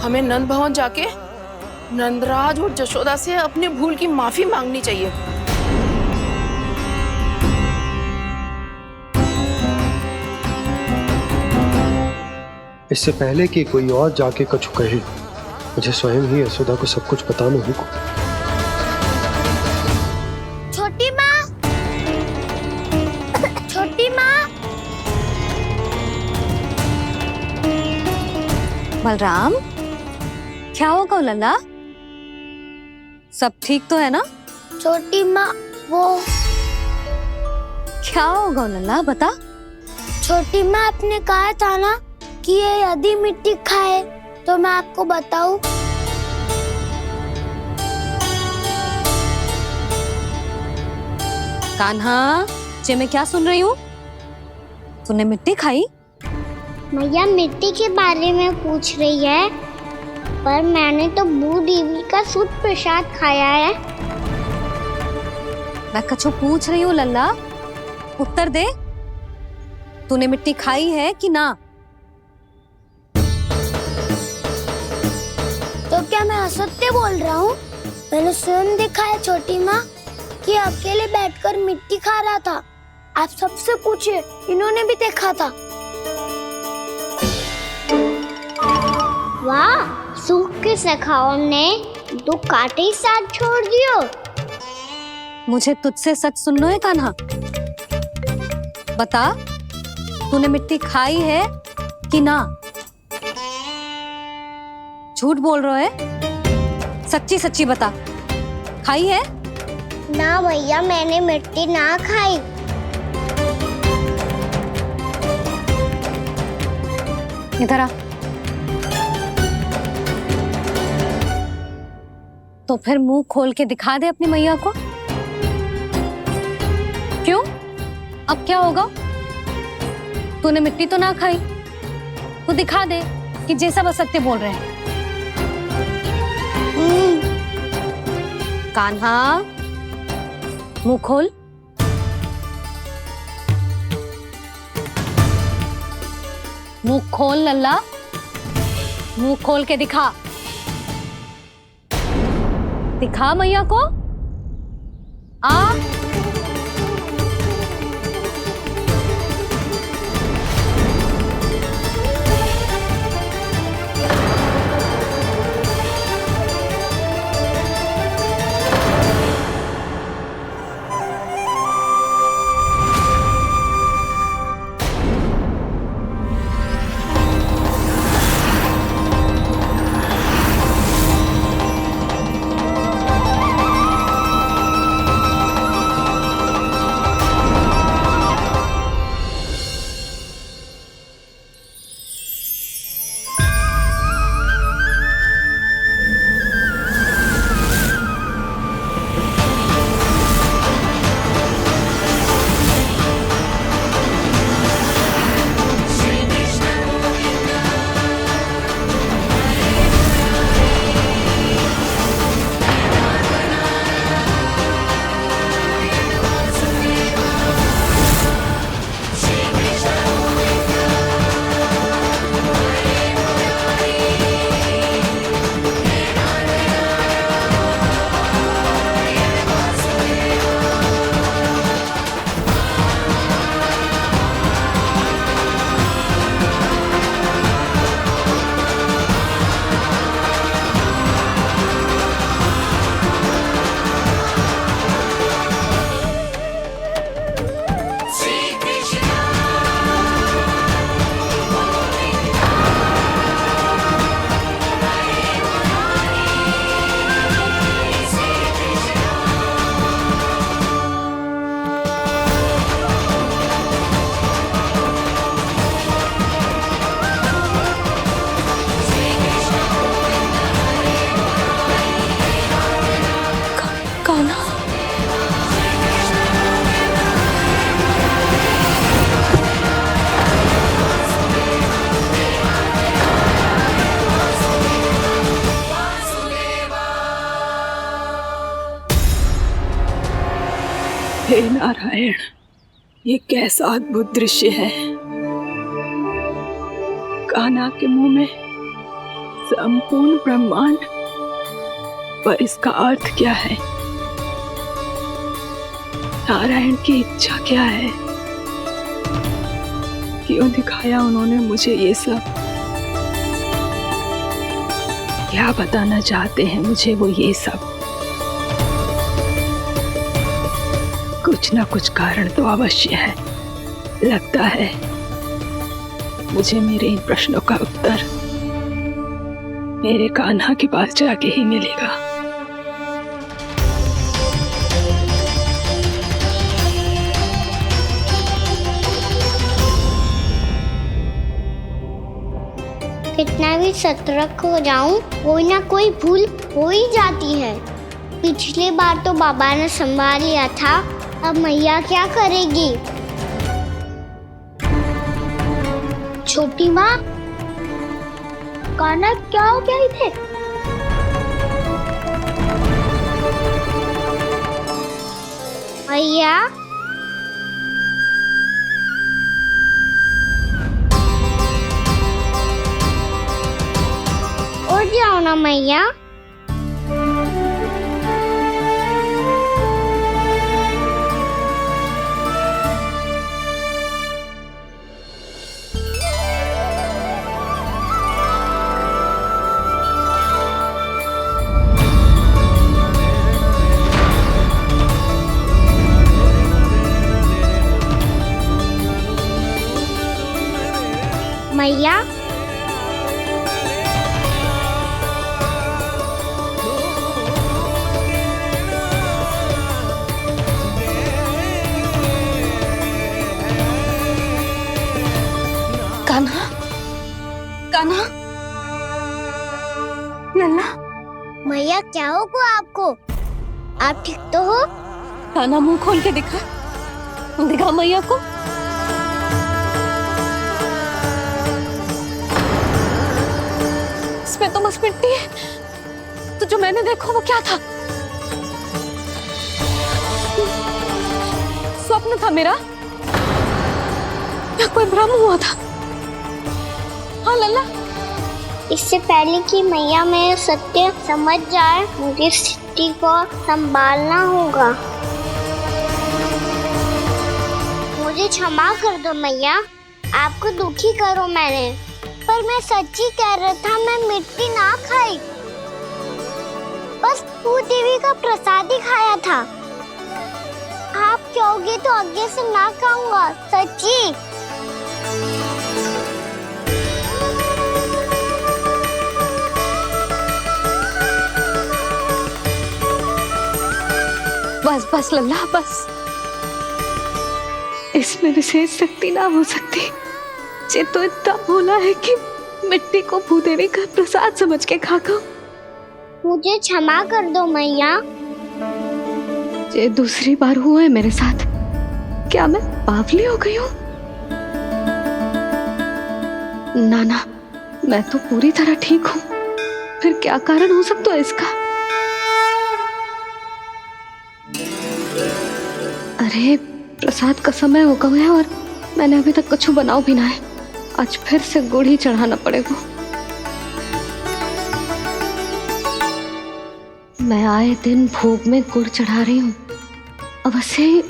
हमें नंद भवन जाके नंदराज और जशोदा से अपनी भूल की माफी मांगनी चाहिए। इससे पहले कि कोई और जाके कछु कहे, मुझे स्वयं ही यशोदा को सब कुछ बताना होगा। छोटी माँ, छोटी माँ। बलराम, क्या होगा लल्ला? सब ठीक तो है ना? छोटी माँ, वो क्या होगा लल्ला, बता। छोटी माँ, आपने कहा था ना कि ये यदि मिट्टी खाए तो मैं आपको बताऊं। कान्हा, जे मैं क्या सुन रही हूँ? तूने मिट्टी खाई? मैया मिट्टी के बारे में पूछ रही है, पर मैंने तो भू देवी का शुद्ध प्रसाद खाया है। मैं कछु पूछ रही हूँ लल्ला, उत्तर दे। तूने मिट्टी खाई है कि ना? तो क्या मैं असत्य बोल रहा हूँ? मैंने स्वयं देखा है छोटी माँ कि अकेले बैठकर मिट्टी खा रहा था। आप सबसे पूछिए, इन्होंने भी देखा था। वाह, सूख के सखाओ ने 2 कांटे ही साथ छोड़ दियो। मुझे तुझसे सच सुनना है कान्हा। बता, तूने मिट्टी खाई है कि ना? झूठ बोल रहा है, सच्ची सच्ची बता, खाई है? ना भैया, मैंने मिट्टी ना खाई। इधर आ। तो फिर मुंह खोल के दिखा दे अपनी मैया को। क्यों? अब क्या होगा? तूने मिट्टी तो ना खाई, तो दिखा दे कि जैसा बस सत्य बोल रहे हैं। कान्हा, मुंह खोल। मुंह खोल लल्ला, मुंह खोल के दिखा। दिखा मैया को। आ हे नारायण, ये कैसा अद्भुत दृश्य है। कान्हा के मुंह में संपूर्ण ब्रह्मांड, पर इसका अर्थ क्या है? नारायण की इच्छा क्या है? क्यों दिखाया उन्होंने मुझे ये सब? क्या बताना चाहते हैं मुझे वो ये सब? कुछ ना कुछ कारण तो अवश्य है। लगता है मुझे मेरे इन प्रश्नों का उत्तर मेरे कान्हा के पास जाके ही मिलेगा। कितना भी सतर्क हो जाऊं, कोई ना कोई भूल हो ही जाती है। पिछली बार तो बाबा ने संभाल लिया था, अब मैया क्या करेगी? छोटी माँ, कान्हा क्या हो गया इधर? मैया, उठ जाओ ना मैया। मैया, कान्हा, कान्हा, लल्ला, मैया क्या होगा आपको? आप ठीक तो हो? कान्हा मुंह खोल के दिखा, दिखा मैया को। इसमें तो बस मिट्टी है, तो जो मैंने देखा वो क्या था? स्वप्न था मेरा या कोई भ्रम हुआ था? हाँ लल्ला, इससे पहले कि मैया मेरे सत्य समझ जाए, मुझे स्थिति को संभालना होगा। मुझे क्षमा कर दो मैया, आपको दुखी करो मैंने, पर मैं सच्ची कह रहा था, मैं मिट्टी ना खाई, बस भू देवी का प्रसाद ही खाया था। आप कहोगे तो आगे से ना खाऊंगा, सच्ची। बस बस लल्ला, बस। इसमें विशेष शक्ति ना हो सकती। ये तो इतना भोला है कि मिट्टी को भूदेवी का प्रसाद समझ के खा गो। मुझे क्षमा कर दो मैया। ये दूसरी बार हुआ है मेरे साथ। क्या मैं बावली हो गई हूँ? ना ना, मैं तो पूरी तरह ठीक हूँ। फिर क्या कारण हो सकता है इसका? अरे प्रसाद का समय हो गया है और मैंने अभी तक कुछ बनाओ भी ना है। आज फिर से गुड़ ही चढ़ाना पड़ेगा। मैं आए दिन भोग में गुड़ चढ़ा रही हूँ, अवश्य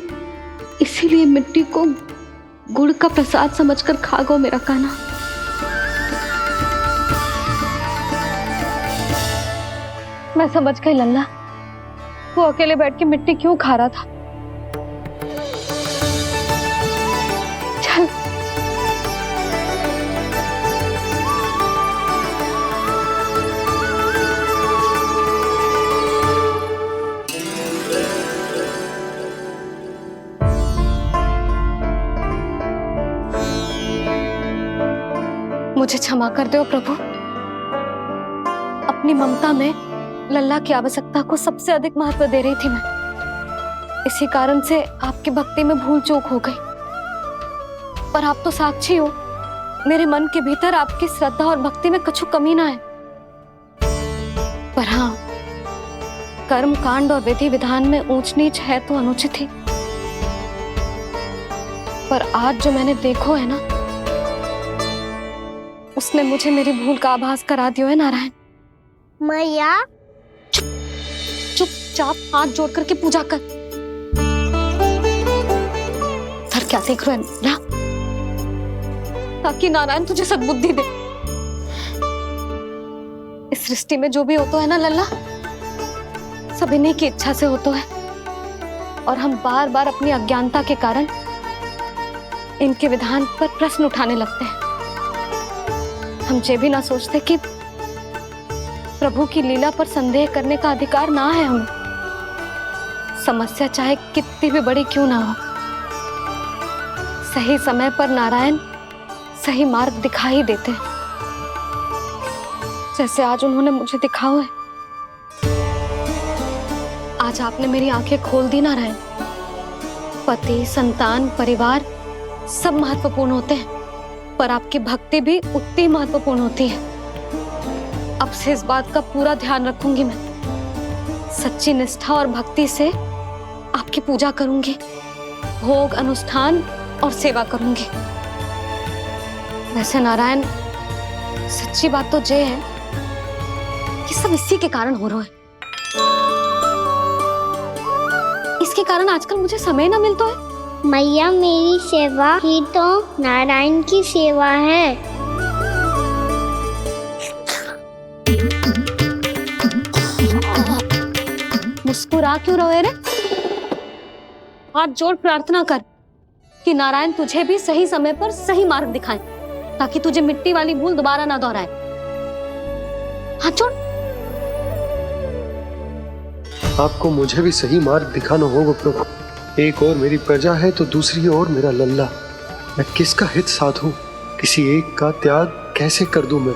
इसीलिए मिट्टी को गुड़ का प्रसाद समझकर खा गो मेरा कान्हा। मैं समझ गई लल्ला, वो अकेले बैठ के मिट्टी क्यों खा रहा था। चल मुझे क्षमा कर दो प्रभु। अपनी ममता में लल्ला की आवश्यकता को सबसे अधिक महत्व दे रही थी मैं। इसी कारण से आपकी भक्ति में भूल चूक हो गई। पर आप तो साक्षी हो, मेरे मन के भीतर आपकी श्रद्धा और भक्ति में कुछ कमी ना है। पर हाँ, कर्म कांड और विधि विधान में ऊंच नीच है तो अनुचित ही। पर आज जो मैंने देखो है ना, उसने मुझे मेरी भूल का आभास करा दिया है नारायण। मैया चुपचाप हाथ जोड़ करके पूजा कर। सर क्या देख रहे हैं ना? ताकि नारायण तुझे सद्बुद्धि दे। इस सृष्टि में जो भी होता है ना लल्ला, सब इन्हीं की इच्छा से होता है। और हम बार बार अपनी अज्ञानता के कारण इनके विधान पर प्रश्न उठाने लगते हैं। हम ये भी ना सोचते कि प्रभु की लीला पर संदेह करने का अधिकार ना है हमें। समस्या चाहे कितनी भी बड़ी क्यों ना हो, सही समय पर नारायण सही मार्ग दिखा ही देते हैं, जैसे आज उन्होंने मुझे दिखाओ है। आज आपने मेरी आंखें खोल दी नारायण। पति, संतान, परिवार सब महत्वपूर्ण होते हैं, पर आपकी भक्ति भी उतनी महत्वपूर्ण होती है। अब से इस बात का पूरा ध्यान रखूंगी मैं। सच्ची निष्ठा और भक्ति से आपकी पूजा करूंगी, भोग, अनुष्ठान और सेवा करूंगी। वैसे नारायण, सच्ची बात तो ये है कि सब इसी के कारण हो रहा है। इसके कारण आजकल मुझे समय ना मिलता है। मैया, मेरी सेवा ही तो नारायण की सेवा है। मुस्कुरा क्यों रहे रे? हाथ जोड़ प्रार्थना कर कि नारायण तुझे भी सही समय पर सही मार्ग दिखाएं, ताकि तुझे मिट्टी वाली भूल दोबारा ना दोहराए। हाथ जोड़। आपको मुझे भी सही मार्ग दिखाना होगा प्रभु। एक और मेरी प्रजा है तो दूसरी ओर मेरा लल्ला। मैं किसका हित साधूं? किसी एक का त्याग कैसे कर दूं मैं?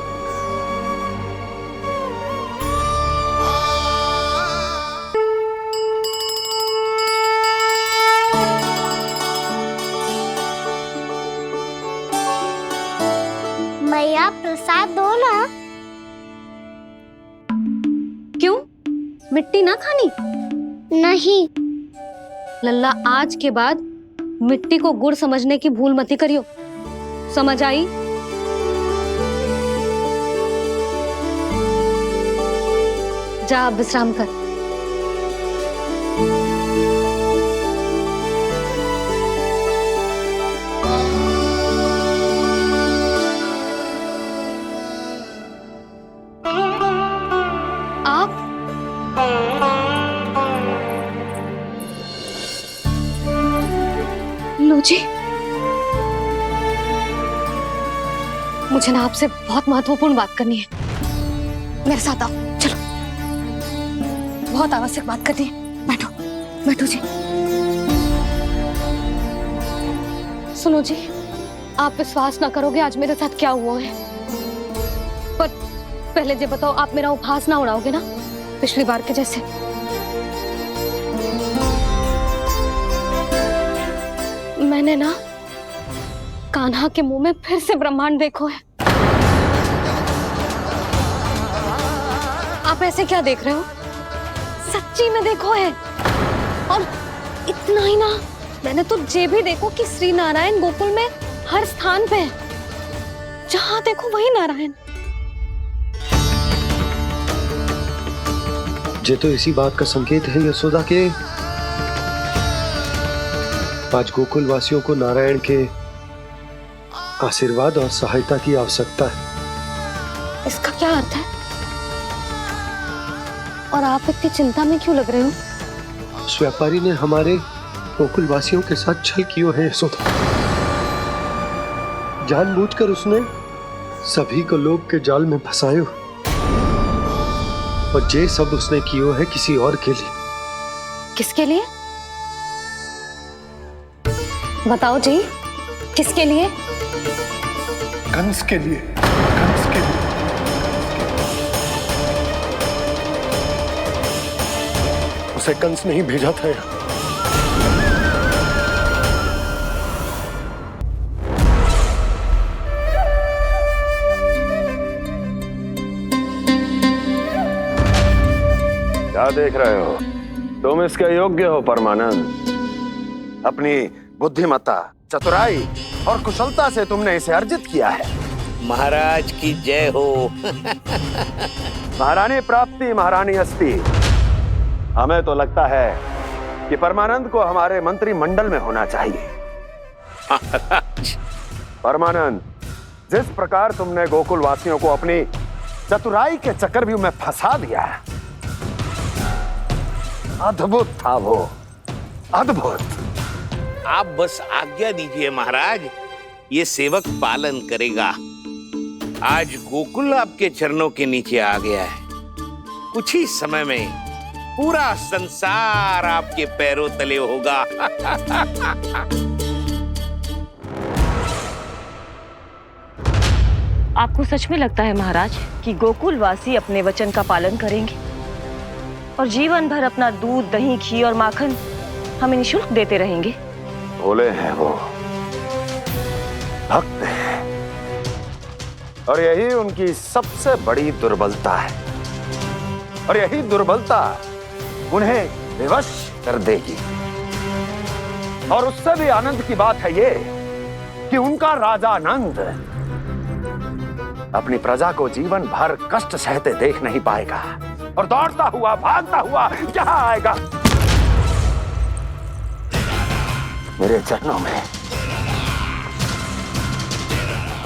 मैया, प्रसाद दो ना। क्यों? मिट्टी ना खानी? नहीं। लल्ला, आज के बाद मिट्टी को गुड़ समझने की भूल मत करियो। समझ आई? जा विश्राम कर। आप लो जी, मुझे ना आपसे बहुत महत्वपूर्ण बात करनी है। मेरे साथ आओ, चलो। बहुत आवश्यक बात करनी है। बैठो, बैठो जी। सुनो जी, आप विश्वास ना करोगे आज मेरे साथ क्या हुआ है। पर पहले ये बताओ, आप मेरा उपहास ना उड़ाओगे ना पिछली बार के जैसे? मैंने ना कान्हा के मुंह में फिर से ब्रह्मांड देखो है। आप ऐसे क्या देख रहे हो? सच्ची में देखो है। और इतना ही ना, मैंने तो ये भी देखो कि श्री नारायण गोकुल में हर स्थान पे है। जहां देखो वही नारायण। ये तो इसी बात का संकेत है यशोदा के आज गोकुल वासियों को नारायण के आशीर्वाद और सहायता की आवश्यकता है। इसका क्या अर्थ है? और आप इतनी चिंता में क्यों लग रहे हो? उस व्यापारी ने हमारे गोकुल वासियों के साथ छल किया है यशोदा। जानबूझकर उसने सभी को लोभ के जाल में फंसायो, और ये सब उसने किया है किसी और के लिए। किसके लिए? बताओ जी, किसके लिए? कंस के लिए। कंस के लिए। उसे कंस नहीं भेजा था यहाँ। क्या देख रहे हो? तुम इसके योग्य हो परमानंद। अपनी बुद्धिमत्ता, चतुराई और कुशलता से तुमने इसे अर्जित किया है। महाराज की जय हो। महारानी प्राप्ति महारानी अस्ति। हमें तो लगता है कि परमानंद को हमारे मंत्रिमंडल में होना चाहिए। परमानंद, जिस प्रकार तुमने गोकुल वासियों को अपनी चतुराई के चक्रव्यूह में फंसा दिया, अद्भुत था वो, अद्भुत। आप बस आज्ञा दीजिए महाराज, ये सेवक पालन करेगा। आज गोकुल आपके चरणों के नीचे आ गया है। कुछ ही समय में पूरा संसार आपके पैरों तले होगा। आपको सच में लगता है महाराज कि गोकुलवासी अपने वचन का पालन करेंगे और जीवन भर अपना दूध, दही, घी और माखन हमें निःशुल्क देते रहेंगे? भोले हैं वो, भक्त हैं, और यही उनकी सबसे बड़ी दुर्बलता है। और यही दुर्बलता उन्हें विवश कर देगी। और उससे भी आनंद की बात है ये कि उनका राजा आनंद अपनी प्रजा को जीवन भर कष्ट सहते देख नहीं पाएगा और दौड़ता हुआ, भागता हुआ यहां आएगा मेरे चरणों में,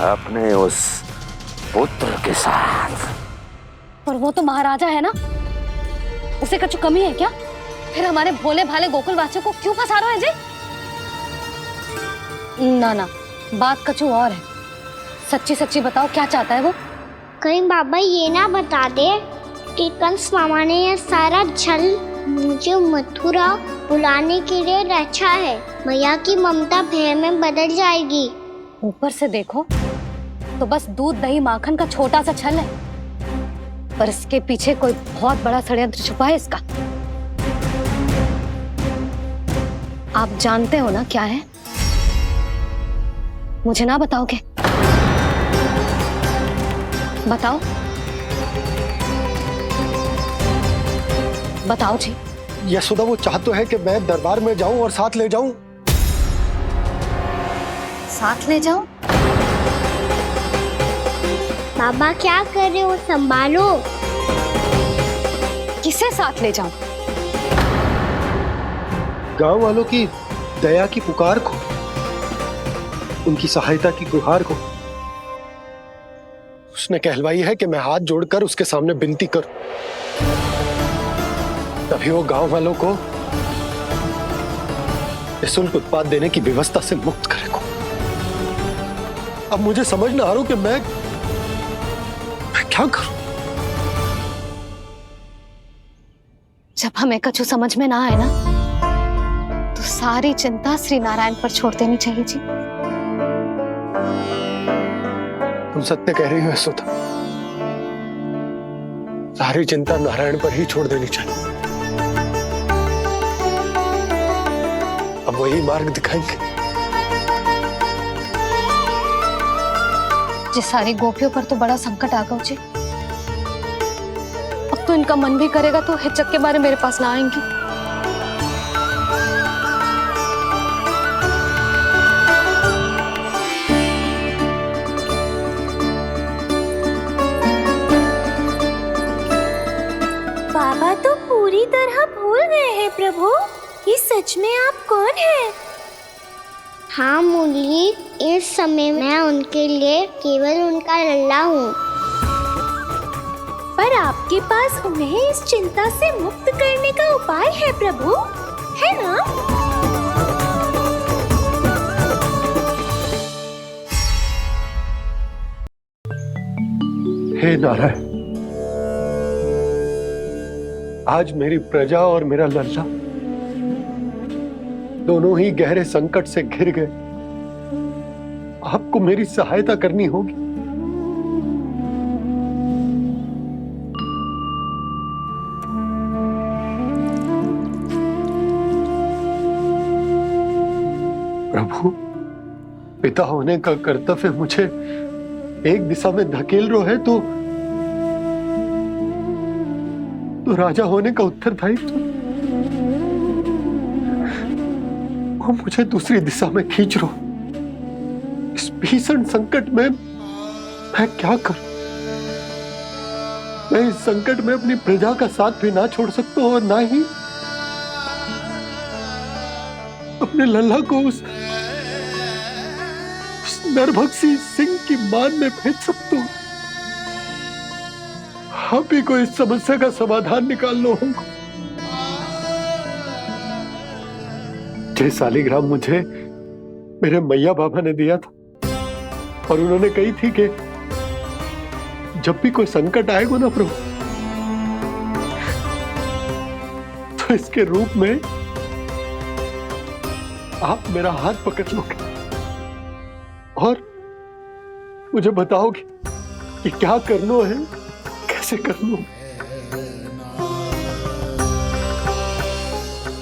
अपने उस पुत्र के साथ। पर वो तो महाराजा है ना, उसे कुछ कमी है क्या? फिर हमारे भोले भाले गोकुल वासियों को क्यों फंसा रहे हैं जी? ना ना, बात कछु और है। सच्ची सच्ची बताओ, क्या चाहता है वो? कहीं बाबा ये ना बता दे कि कंस मामा ने यह सारा छल मुझे मथुरा बुलाने के लिए रचा है। मैया की ममता भय में बदल जाएगी। ऊपर से देखो तो बस दूध, दही, माखन का छोटा सा छल है, पर इसके पीछे कोई बहुत बड़ा षड्यंत्र छुपा है इसका। आप जानते हो ना क्या है? मुझे ना बताओगे? बताओ बताओ जी। यशोदा, वो चाहते है कि मैं दरबार में जाऊं और साथ ले जाऊं। साथ ले जाऊं? बाबा क्या कर रहे हो, संभालो। किसे साथ ले जाऊं? गांव वालों की दया की पुकार को, उनकी सहायता की गुहार को। उसने कहलवाई है कि मैं हाथ जोड़कर उसके सामने विनती करूं, तभी वो गांव वालों को निःशुल्क उत्पाद देने की व्यवस्था से मुक्त करेगा। अब मुझे समझ ना आ रहा कि मैं क्या करूं। जब हमें कछु समझ में ना आए ना, तो सारी चिंता श्री नारायण पर छोड़ देनी चाहिए जी। तुम सत्य कह रही हो यशोदा, सारी चिंता नारायण पर ही छोड़ देनी चाहिए। अब वही मार्ग दिखाएंगे। जिस सारी गोपियों पर तो बड़ा संकट आ गया जी। अब तो इनका मन भी करेगा तो हिचक के बारे मेरे पास ना आएंगी। बाबा तो पूरी तरह भूल गए हैं प्रभु, ये सच में आप कौन हैं? हाँ मुरली, इस समय मैं उनके लिए केवल उनका लल्ला हूँ। पर आपके पास उन्हें इस चिंता से मुक्त करने का उपाय है प्रभु, है ना? हे नारायण, आज मेरी प्रजा और मेरा लल्ला दोनों ही गहरे संकट से घिर गए। आपको मेरी सहायता करनी होगी। प्रभु, पिता होने का कर्तव्य मुझे एक दिशा में धकेल रहा है तो राजा होने का उत्तरदायित्व वो मुझे दूसरी दिशा में खींच रहा। इस भीषण संकट में मैं क्या करूं? मैं इस संकट में अपनी प्रजा का साथ भी ना छोड़ सकता हूं और ना ही अपने लल्ला को उस नरभक्षी सिंह की मान में भेज सकता हूं। आप ही को इस समस्या का समाधान निकालना होगा। जय शालिग्राम मुझे मेरे मैया बाबा ने दिया था और उन्होंने कही थी कि जब भी कोई संकट आएगा ना प्रभु, तो इसके रूप में आप मेरा हाथ पकड़ लोगे और मुझे बताओगे कि क्या करना है, कैसे करना है।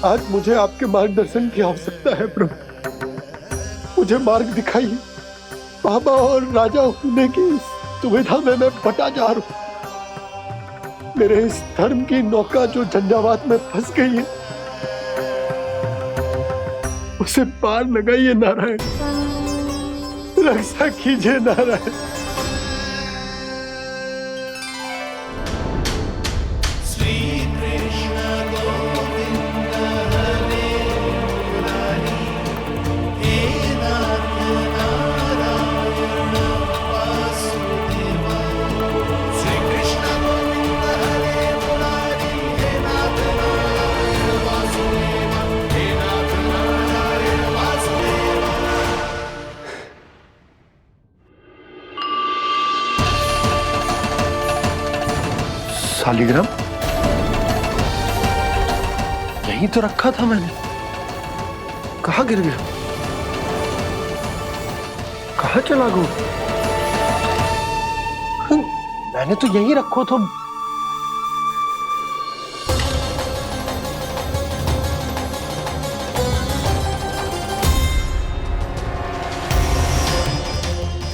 आज मुझे आपके मार्गदर्शन की आवश्यकता है प्रभु। मुझे मार्ग दिखाइए। बाबा और राजा होने की दुविधा में मैं बटा जा रहा हूं। मेरे इस धर्म की नौका जो झंझावात में फंस गई है, उसे पार लगाइए नारायण। रक्षा कीजिए नारायण। शालिग्राम यहीं तो रखा था मैंने। कहाँ गिर गया? कहाँ चला गया? मैंने तो यहीं रखो था।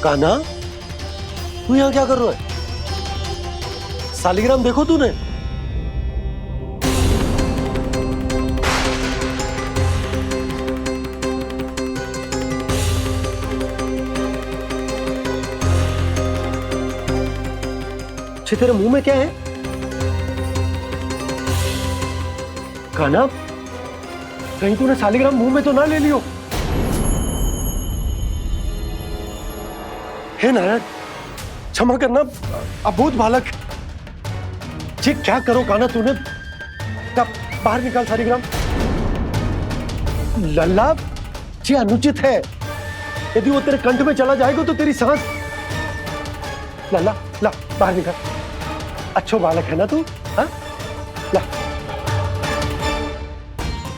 कान्हा, तू यहाँ क्या कर रहा है? शालिग्राम देखो तूने? अच्छे, तेरे मुंह में क्या है? कान्हा, कहीं तूने शालिग्राम मुंह में तो ना ले लियो? हे नारायण, क्षमा करना, अबोध बालक। जी क्या करो कान्हा तूने? बाहर निकाल शालिग्राम। लल्ला, जी अनुचित है। यदि वो तेरे कंठ में चला जाएगा तो तेरी सांस। लल्ला, ला बाहर निकाल। अच्छो बालक है ना तू? हाँ, ला।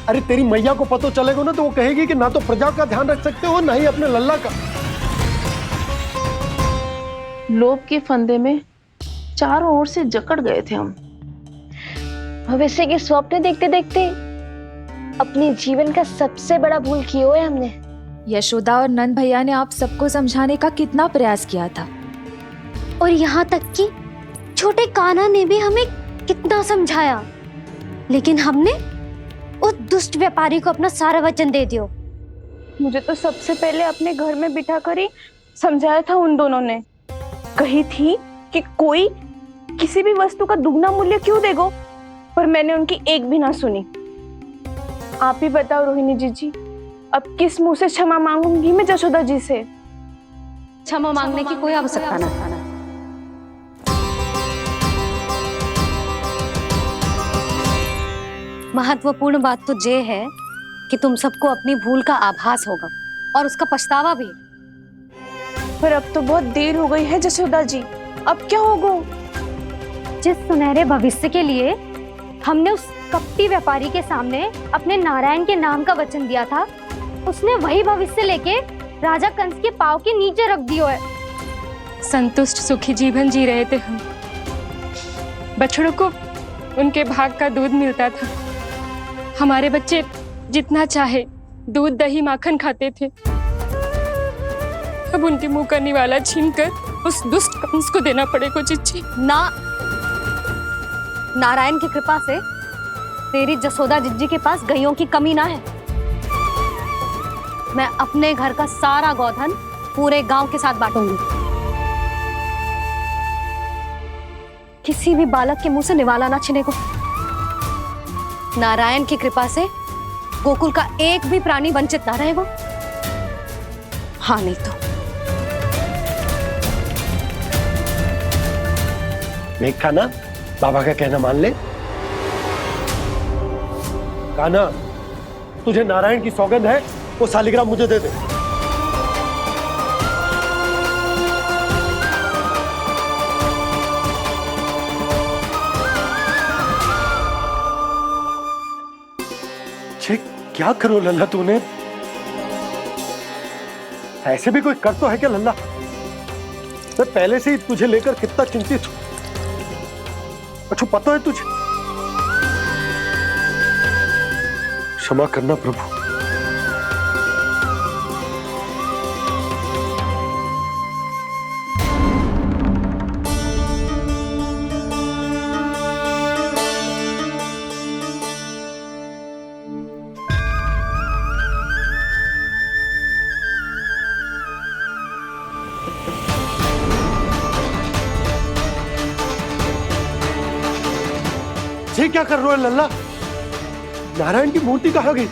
अरे तेरी मैया को पता चलेगा ना तो वो कहेगी कि ना तो प्रजा का ध्यान रख सकते हो ना ही अपने लल्ला का। लोभ के फंदे में चारों ओर से जकड़ गए थे हम। भविष्य के स्वप्न देखते देखते अपने जीवन का सबसे बड़ा भूल किया है हमने। यशोदा और नंद भैया ने आप सबको समझाने का कितना प्रयास किया था, और यहाँ तक कि छोटे कान्हा ने भी हमें कितना समझाया, लेकिन हमने उस दुष्ट व्यापारी को अपना सारा वचन दे दिया। मुझे तो सबसे पहले अपने घर में बिठा कर ही समझाया था उन दोनों ने। कही थी कि कोई किसी भी वस्तु का दुगना मूल्य क्यों देगा, पर मैंने उनकी एक भी ना सुनी। आप ही बताओ रोहिणी जी, अब किस मुंह से क्षमा मांगूंगी मैं जशोदा जी से? क्षमा मांगने की कोई आवश्यकता ना था। महत्वपूर्ण बात तो ये है कि तुम सबको अपनी भूल का आभास होगा और उसका पछतावा भी। पर अब तो बहुत देर हो गई है जशोदा जी, अब क्या होगा? जिस सुनहरे भविष्य के लिए हमने उस कपटी व्यापारी के सामने अपने नारायण के नाम का वचन दिया था, उसने वही भविष्य लेके राजा कंस के पांव के नीचे रख दिया है। संतुष्ट सुखी जीवन जी रहे थे हम। बछड़ों को उनके भाग का दूध मिलता था। हमारे बच्चे जितना चाहे दूध दही माखन खाते थे। अब उनके मुंह का निवाला छीनकर उस दुष्ट कंस को देना पड़ेगा चिच्ची। ना, नारायण की कृपा से तेरी जसोदा जिज्जी के पास गैयों की कमी ना है। मैं अपने घर का सारा गोधन पूरे गांव के साथ बांटूंगी। किसी भी बालक के मुंह से निवाला ना छिने को। नारायण की कृपा से गोकुल का एक भी प्राणी वंचित ना रहेगा। हाँ नहीं तो देख कान्हा, बाबा का कहना मान ले। कान्हा, तुझे नारायण की सौगंध है, वो शालिग्राम मुझे दे दे। क्या करो लल्ला तूने? ऐसे भी कोई कर तो है क्या लल्ला? मैं पहले से ही तुझे लेकर कितना चिंतित हूं। अच्छा पता है तुझे? क्षमा करना प्रभु। ये क्या कर रहे हो लल्ला? नारायण की मूर्ति कहाँ गई?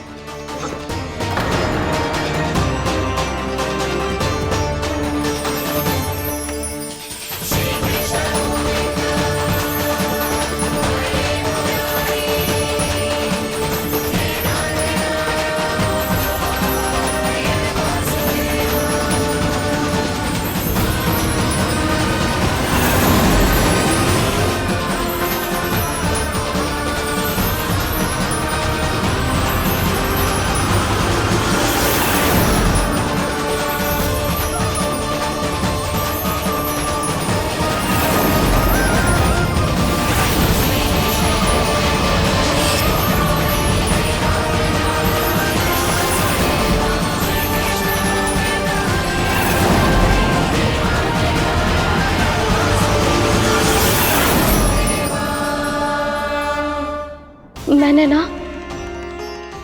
मैंने ना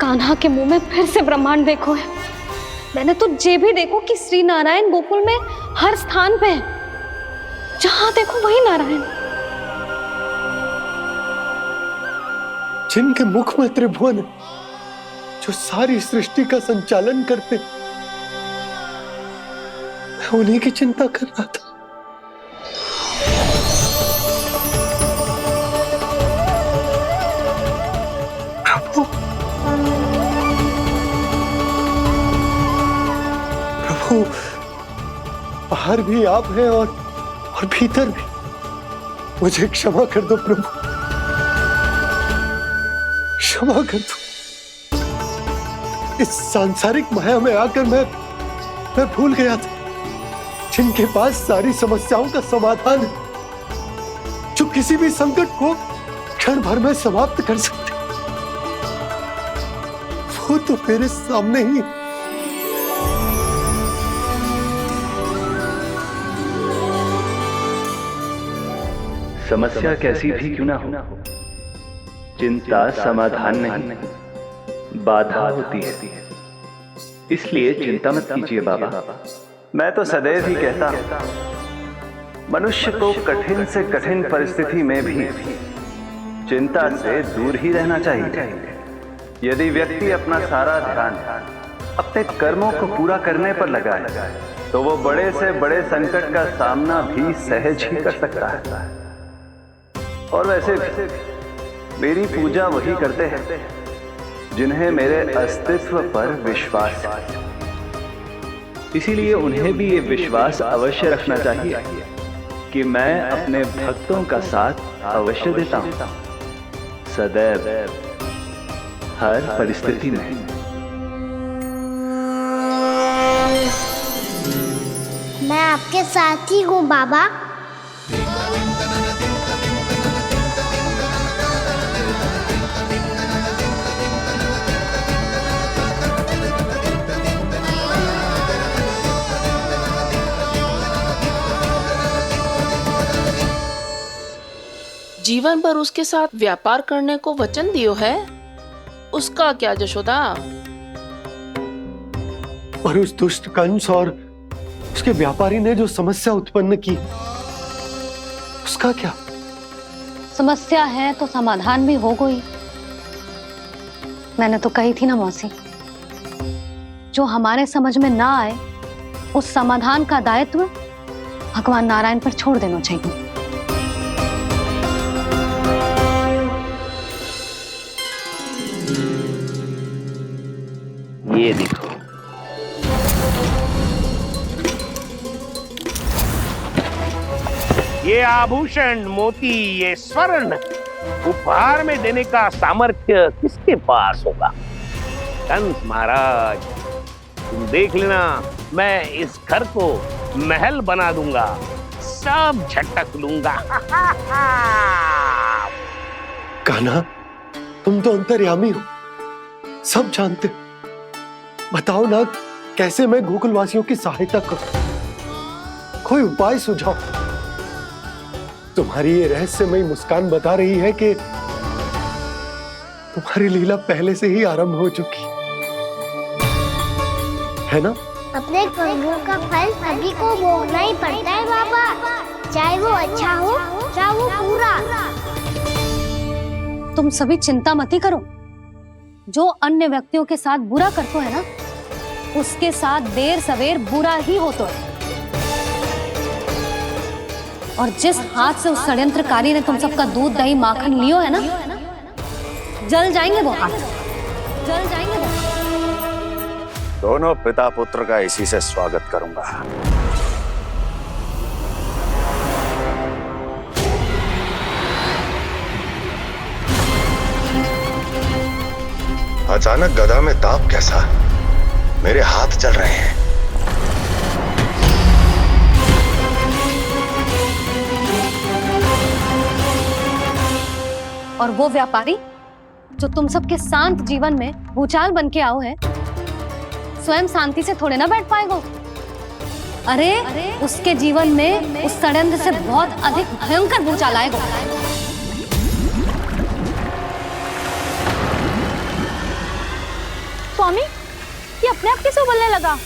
कान्हा के मुंह में फिर से ब्रह्मांड देखो है। मैंने तो ये भी देखो कि श्री नारायण गोकुल में हर स्थान पे है, जहां देखो वही नारायण। जिनके मुख में त्रिभुवन है, जो सारी सृष्टि का संचालन करते, मैं उन्हीं की चिंता कर रहा था। प्रभु, बाहर भी आप हैं और भीतर भी। मुझे क्षमा कर दो प्रभु, क्षमा कर दो। इस सांसारिक माया में आकर मैं भूल गया था, जिनके पास सारी समस्याओं का समाधान है, जो किसी भी संकट को क्षण भर में समाप्त कर सकते, वो तो मेरे सामने ही है। समस्या कैसी भी क्यों ना हो, चिंता समाधान नहीं, बाधा होती है। इसलिए चिंता मत कीजिए बाबा। मैं तो सदैव ही कहता हूं, मनुष्य को कठिन से कठिन परिस्थिति में भी चिंता से दूर ही रहना चाहिए। यदि व्यक्ति अपना सारा ध्यान अपने कर्मों को पूरा करने पर लगाए, तो वो बड़े से बड़े संकट का सामना भी सहज ही कर सकता है। और वैसे भी मेरी पूजा वही करते हैं जिन्हें मेरे अस्तित्व पर विश्वास है। इसीलिए उन्हें भी ये विश्वास अवश्य रखना चाहिए कि मैं अपने भक्तों का साथ अवश्य देता हूं, सदैव, हर परिस्थिति में। मैं आपके साथ ही हूँ बाबा। जीवन भर उसके साथ व्यापार करने को वचन दियो है, उसका क्या यशोदा? और उस दुष्ट कंस और उसके व्यापारी ने जो समस्या उत्पन्न की, उसका क्या? समस्या है तो समाधान भी हो गई। मैंने तो कही थी ना मौसी, जो हमारे समझ में ना आए उस समाधान का दायित्व भगवान नारायण पर छोड़ देना चाहिए। ये देखो, ये आभूषण, मोती, ये स्वर्ण उपहार में देने का सामर्थ्य किसके पास होगा? कंस महाराज, तुम देख लेना, मैं इस घर को महल बना दूंगा, सब झटक लूंगा। कान्हा, तुम तो अंतर्यामी हो, सब जानते हो। बताओ ना, कैसे मैं गोकुलवासियों की सहायता करूं? कोई उपाय सुझाओ। तुम्हारी ये रहस्यमयी मुस्कान बता रही है कि तुम्हारी लीला पहले से ही आरंभ हो चुकी है ना? अपने कर्मों का फल सभी को भोगना ही पड़ता है बाबा, चाहे वो अच्छा हो चाहे वो बुरा। तुम सभी चिंता मत ही करो। जो अन्य व्यक्तियों के साथ बुरा करते है ना, उसके साथ देर सवेर बुरा ही होता है। और जिस हाथ से उस षड्यंत्रकारी ने तुम सबका दूध दही माखन लियो है ना, जल जाएंगे वो हाथ, जल जाएंगे वो। दोनों पिता पुत्र का इसी से स्वागत करूंगा। अचानक गदा में ताप कैसा? मेरे हाथ चल रहे हैं। और वो व्यापारी जो तुम सबके शांत जीवन में भूचाल बन के आओ है, स्वयं शांति से थोड़े ना बैठ पाएगा। अरे उसके जीवन में उस षड्यंत्र से बहुत अधिक भयंकर भूचाल आएगा। स्वामी, ये अपने आप कैसे उबलने लगा?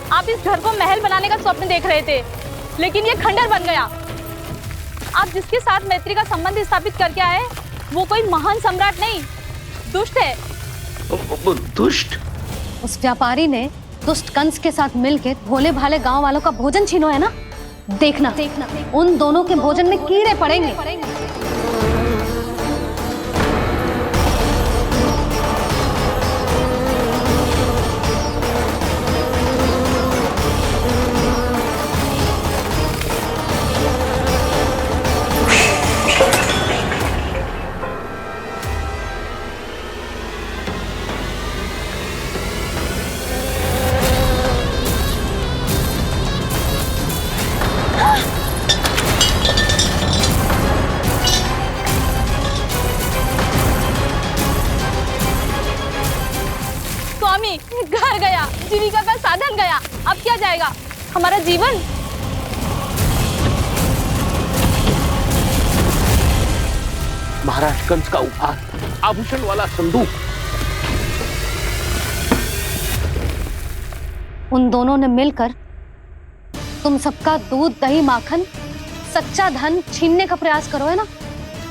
आप इस घर को महल बनाने का स्वप्न देख रहे थे, लेकिन ये खंडर बन गया। आप जिसके साथ मैत्री का संबंध स्थापित करके आए, वो कोई महान सम्राट नहीं, दुष्ट है। दुष्ट? उस व्यापारी ने दुष्ट कंस के साथ मिलकर भोले भाले गांव वालों का भोजन छीनो है ना। देखना उन दोनों के भोजन में कीड़े पड़ेंगे। घर गया, जीविका का साधन गया, अब क्या जाएगा हमारा जीवन? महाराज कंस का उपहार, आभूषण वाला संदूक। उन दोनों ने मिलकर तुम सबका दूध दही माखन सच्चा धन छीनने का प्रयास करो है ना।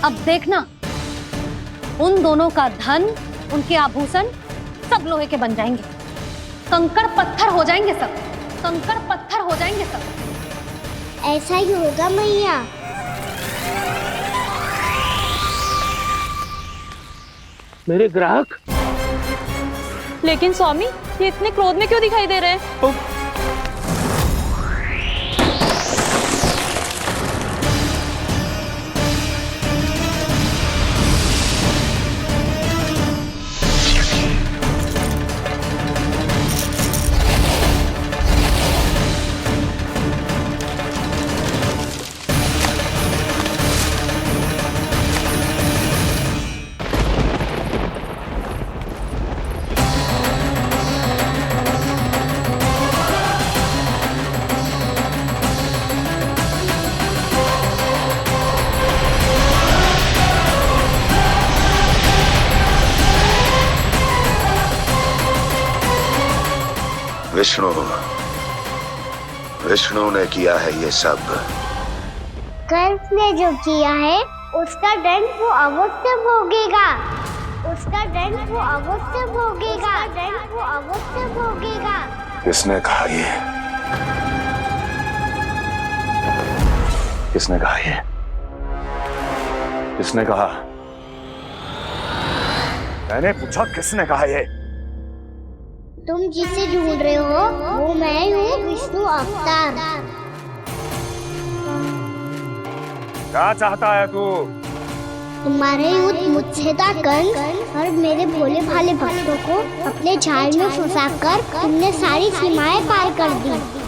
अब देखना उन दोनों का धन, उनके आभूषण सब लोहे के बन जाएंगे, कंकड़ पत्थर हो जाएंगे सब, कंकड़ पत्थर हो जाएंगे सब। ऐसा ही होगा मैया। मेरे ग्राहक? लेकिन स्वामी, ये इतने क्रोध में क्यों दिखाई दे रहे हैं? विष्णु विष्णु ने किया है ये सब। कंस ने जो किया है उसका दंड वो अवश्य भोगेगा। उसका दंड वो अवश्य भोगेगा। दंड वो अवश्य भोगेगा। किसने कहा ये? किसने कहा ये? किसने कहा? मैंने पूछा किसने कहा ये? तुम जिसे ढूंढ रहे हो वो मैं हूँ, विष्णु अवतार। क्या चाहता है तू? तुम्हारे युद्ध मुझसे था कंस, और मेरे भोले भाले भक्तों को अपने जाल में फंसाकर तुमने सारी सीमाएं पार कर दी।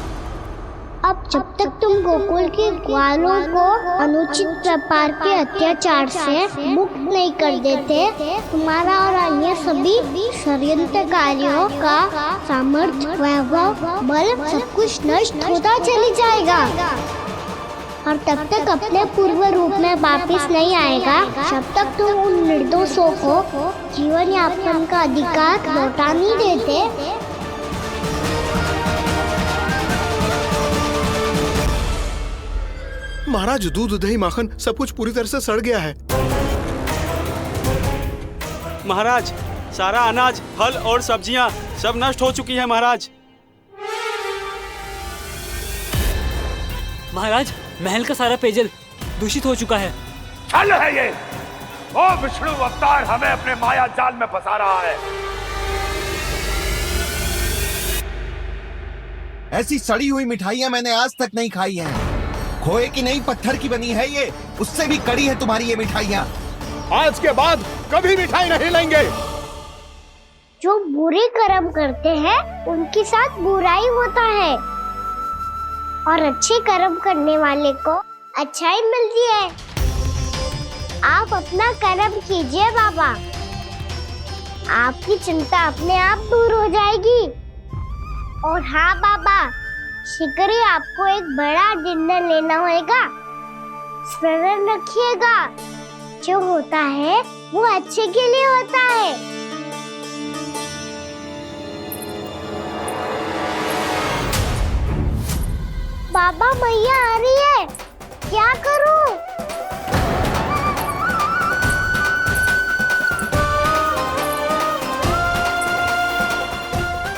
अब जब तक तुम गोकुल के ग्वालों को अनुचित प्रकार के अत्याचार से मुक्त नहीं कर देते, तुम्हारा और अन्य सभी षड्यंत्रकारियों का सामर्थ्य, वैभव, बल सब कुछ नष्ट होता चली जाएगा। और तब तक अपने पूर्व रूप में वापस नहीं आएगा जब तक तुम उन निर्दोषों को जीवन यापन का अधिकार लौटा नहीं देते। महाराज, दूध, दही, माखन सब कुछ पूरी तरह से सड़ गया है। महाराज, सारा अनाज, फल और सब्जियां सब नष्ट हो चुकी हैं महाराज। महाराज, महल का सारा पेयजल दूषित हो चुका है। छल है ये। ओ विष्णु अवतार हमें अपने माया जाल में फंसा रहा है। ऐसी सड़ी हुई मिठाइयां मैंने आज तक नहीं खाई हैं। खोए की नहीं, पत्थर की बनी है ये, उससे भी कड़ी है तुम्हारी ये मिठाइयां। आज के बाद कभी मिठाई नहीं लेंगे। जो बुरे कर्म करते हैं उनके साथ बुराई होता है, और अच्छे कर्म करने वाले को अच्छाई मिलती है। आप अपना कर्म कीजिए बाबा, आपकी चिंता अपने आप दूर हो जाएगी। और हाँ बाबा, शीघ्र ही आपको एक बड़ा निर्णय लेना होगा। स्मरण रखिएगा, जो होता है वो अच्छे के लिए होता है। बाबा, मैया आ रही है, क्या करूं?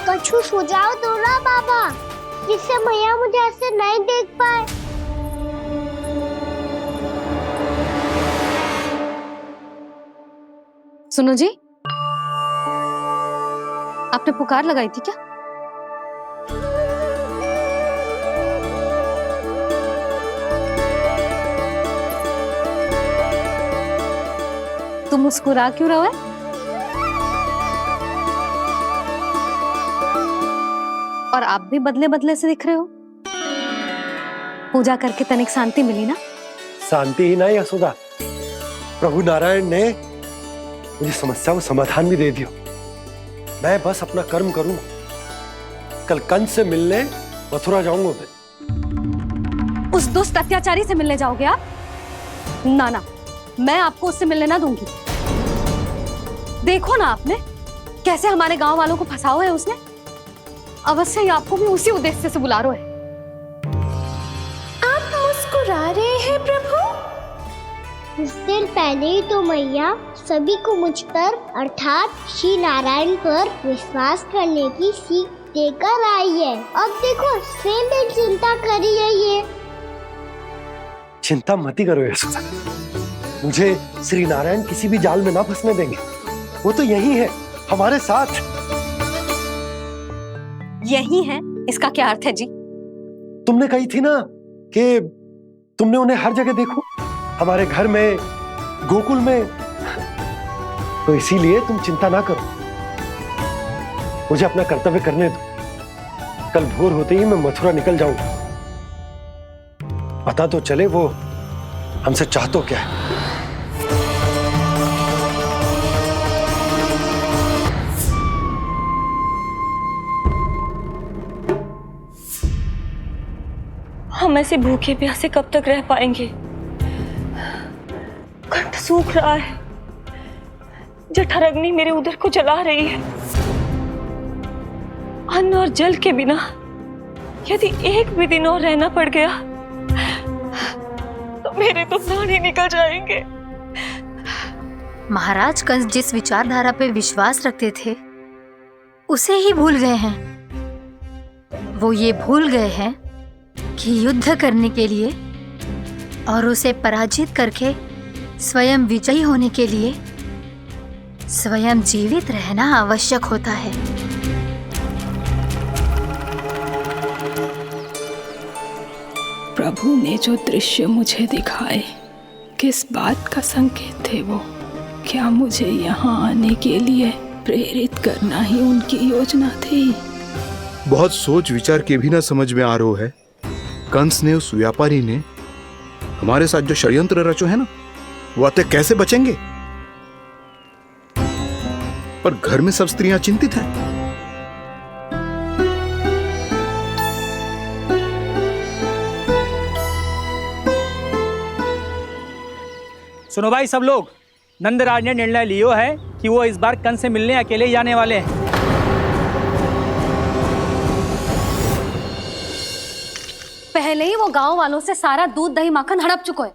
कुछ सुझाव दो ना बाबा, जिससे मैया मुझे ऐसे नहीं देख पाए। सुनो जी, आपने पुकार लगाई थी क्या? तुम मुस्कुरा क्यों रहे हो? और आप भी बदले बदले से दिख रहे हो। पूजा करके तनिक शांति मिली ना? शांति ही नहीं यशोदा, प्रभु नारायण ने मुझे समस्या को समाधान भी दे दिया। मैं बस अपना कर्म करूंगा। कल कंस से मिलने मथुरा जाऊंगा मैं। उस दुष्ट अत्याचारी से मिलने जाओगे आप? ना ना, मैं आपको उससे मिलने ना दूंगी। देखो ना आपने कैसे हमारे गांव वालों को फंसाओ है उसने। अवश्य ही आपको भी उसी उद्देश्य से बुला रहा है। आप मुस्कुरा रहे हैं प्रभु? कुछ देर पहले ही तो मैया सभी को मुझ पर अर्थात श्री नारायण पर विश्वास करने की सीख देकर आई है। अब देखो स्वयं चिंता करी है ये। चिंता मत करो यशोदा, मुझे श्री नारायण किसी भी जाल में ना फंसने देंगे। वो तो यही है हमारे साथ। यही है, इसका क्या अर्थ है जी? तुमने कही थी ना कि तुमने उन्हें हर जगह देखो, हमारे घर में, गोकुल में, तो इसीलिए तुम चिंता ना करो। मुझे अपना कर्तव्य करने दो। कल भोर होते ही मैं मथुरा निकल जाऊंगा। पता तो चले वो हमसे चाहतो क्या है। हम ऐसे भूखे प्यासे कब तक रह पाएंगे? कंठ सूख रहा है, जठराग्नि मेरे उदर को जला रही है। अन्न और जल के बिना यदि एक भी दिन और रहना पड़ गया तो मेरे तो प्राण ही निकल जाएंगे। महाराज कंस जिस विचारधारा पे विश्वास रखते थे उसे ही भूल गए हैं। वो ये भूल गए हैं कि युद्ध करने के लिए और उसे पराजित करके स्वयं विजयी होने के लिए स्वयं जीवित रहना आवश्यक होता है। प्रभु ने जो दृश्य मुझे दिखाए, किस बात का संकेत थे वो? क्या मुझे यहाँ आने के लिए प्रेरित करना ही उनकी योजना थी? बहुत सोच विचार के भी ना समझ में आ रहा है। कंस ने, उस व्यापारी ने हमारे साथ जो षड्यंत्र रचो है ना, वो आते कैसे बचेंगे? पर घर में सब स्त्रियां चिंतित हैं। सुनो भाई सब लोग, नंदराज ने निर्णय लियो है कि वो इस बार कंस से मिलने अकेले ही आने वाले हैं। पहले ही वो गांव वालों से सारा दूध दही माखन हड़प चुके हैं।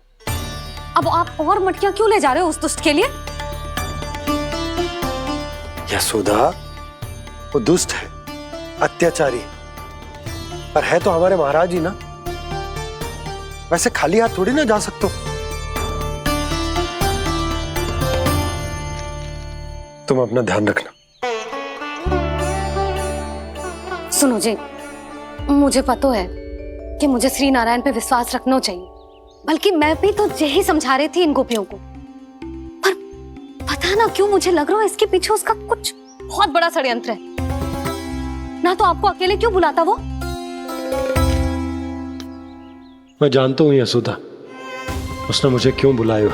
अब आप और मटकियां क्यों ले जा रहे हो उस दुष्ट के लिए? यशोदा, वो दुष्ट है, अत्याचारी, पर है तो हमारे महाराज ही ना। वैसे खाली हाथ थोड़ी ना जा सकते। तुम अपना ध्यान रखना। सुनो जी, मुझे पता है कि मुझे श्री नारायण पे विश्वास रखना चाहिए, बल्कि मैं भी तो यही समझा रही थी इन गोपियों को। पर पता ना क्यों मुझे लग रहा है इसके पीछे उसका कुछ बहुत बड़ा षड्यंत्र है। ना तो आपको अकेले क्यों बुलाता वो? मैं जानता हूँ यशोदा, उसने मुझे क्यों बुलाया,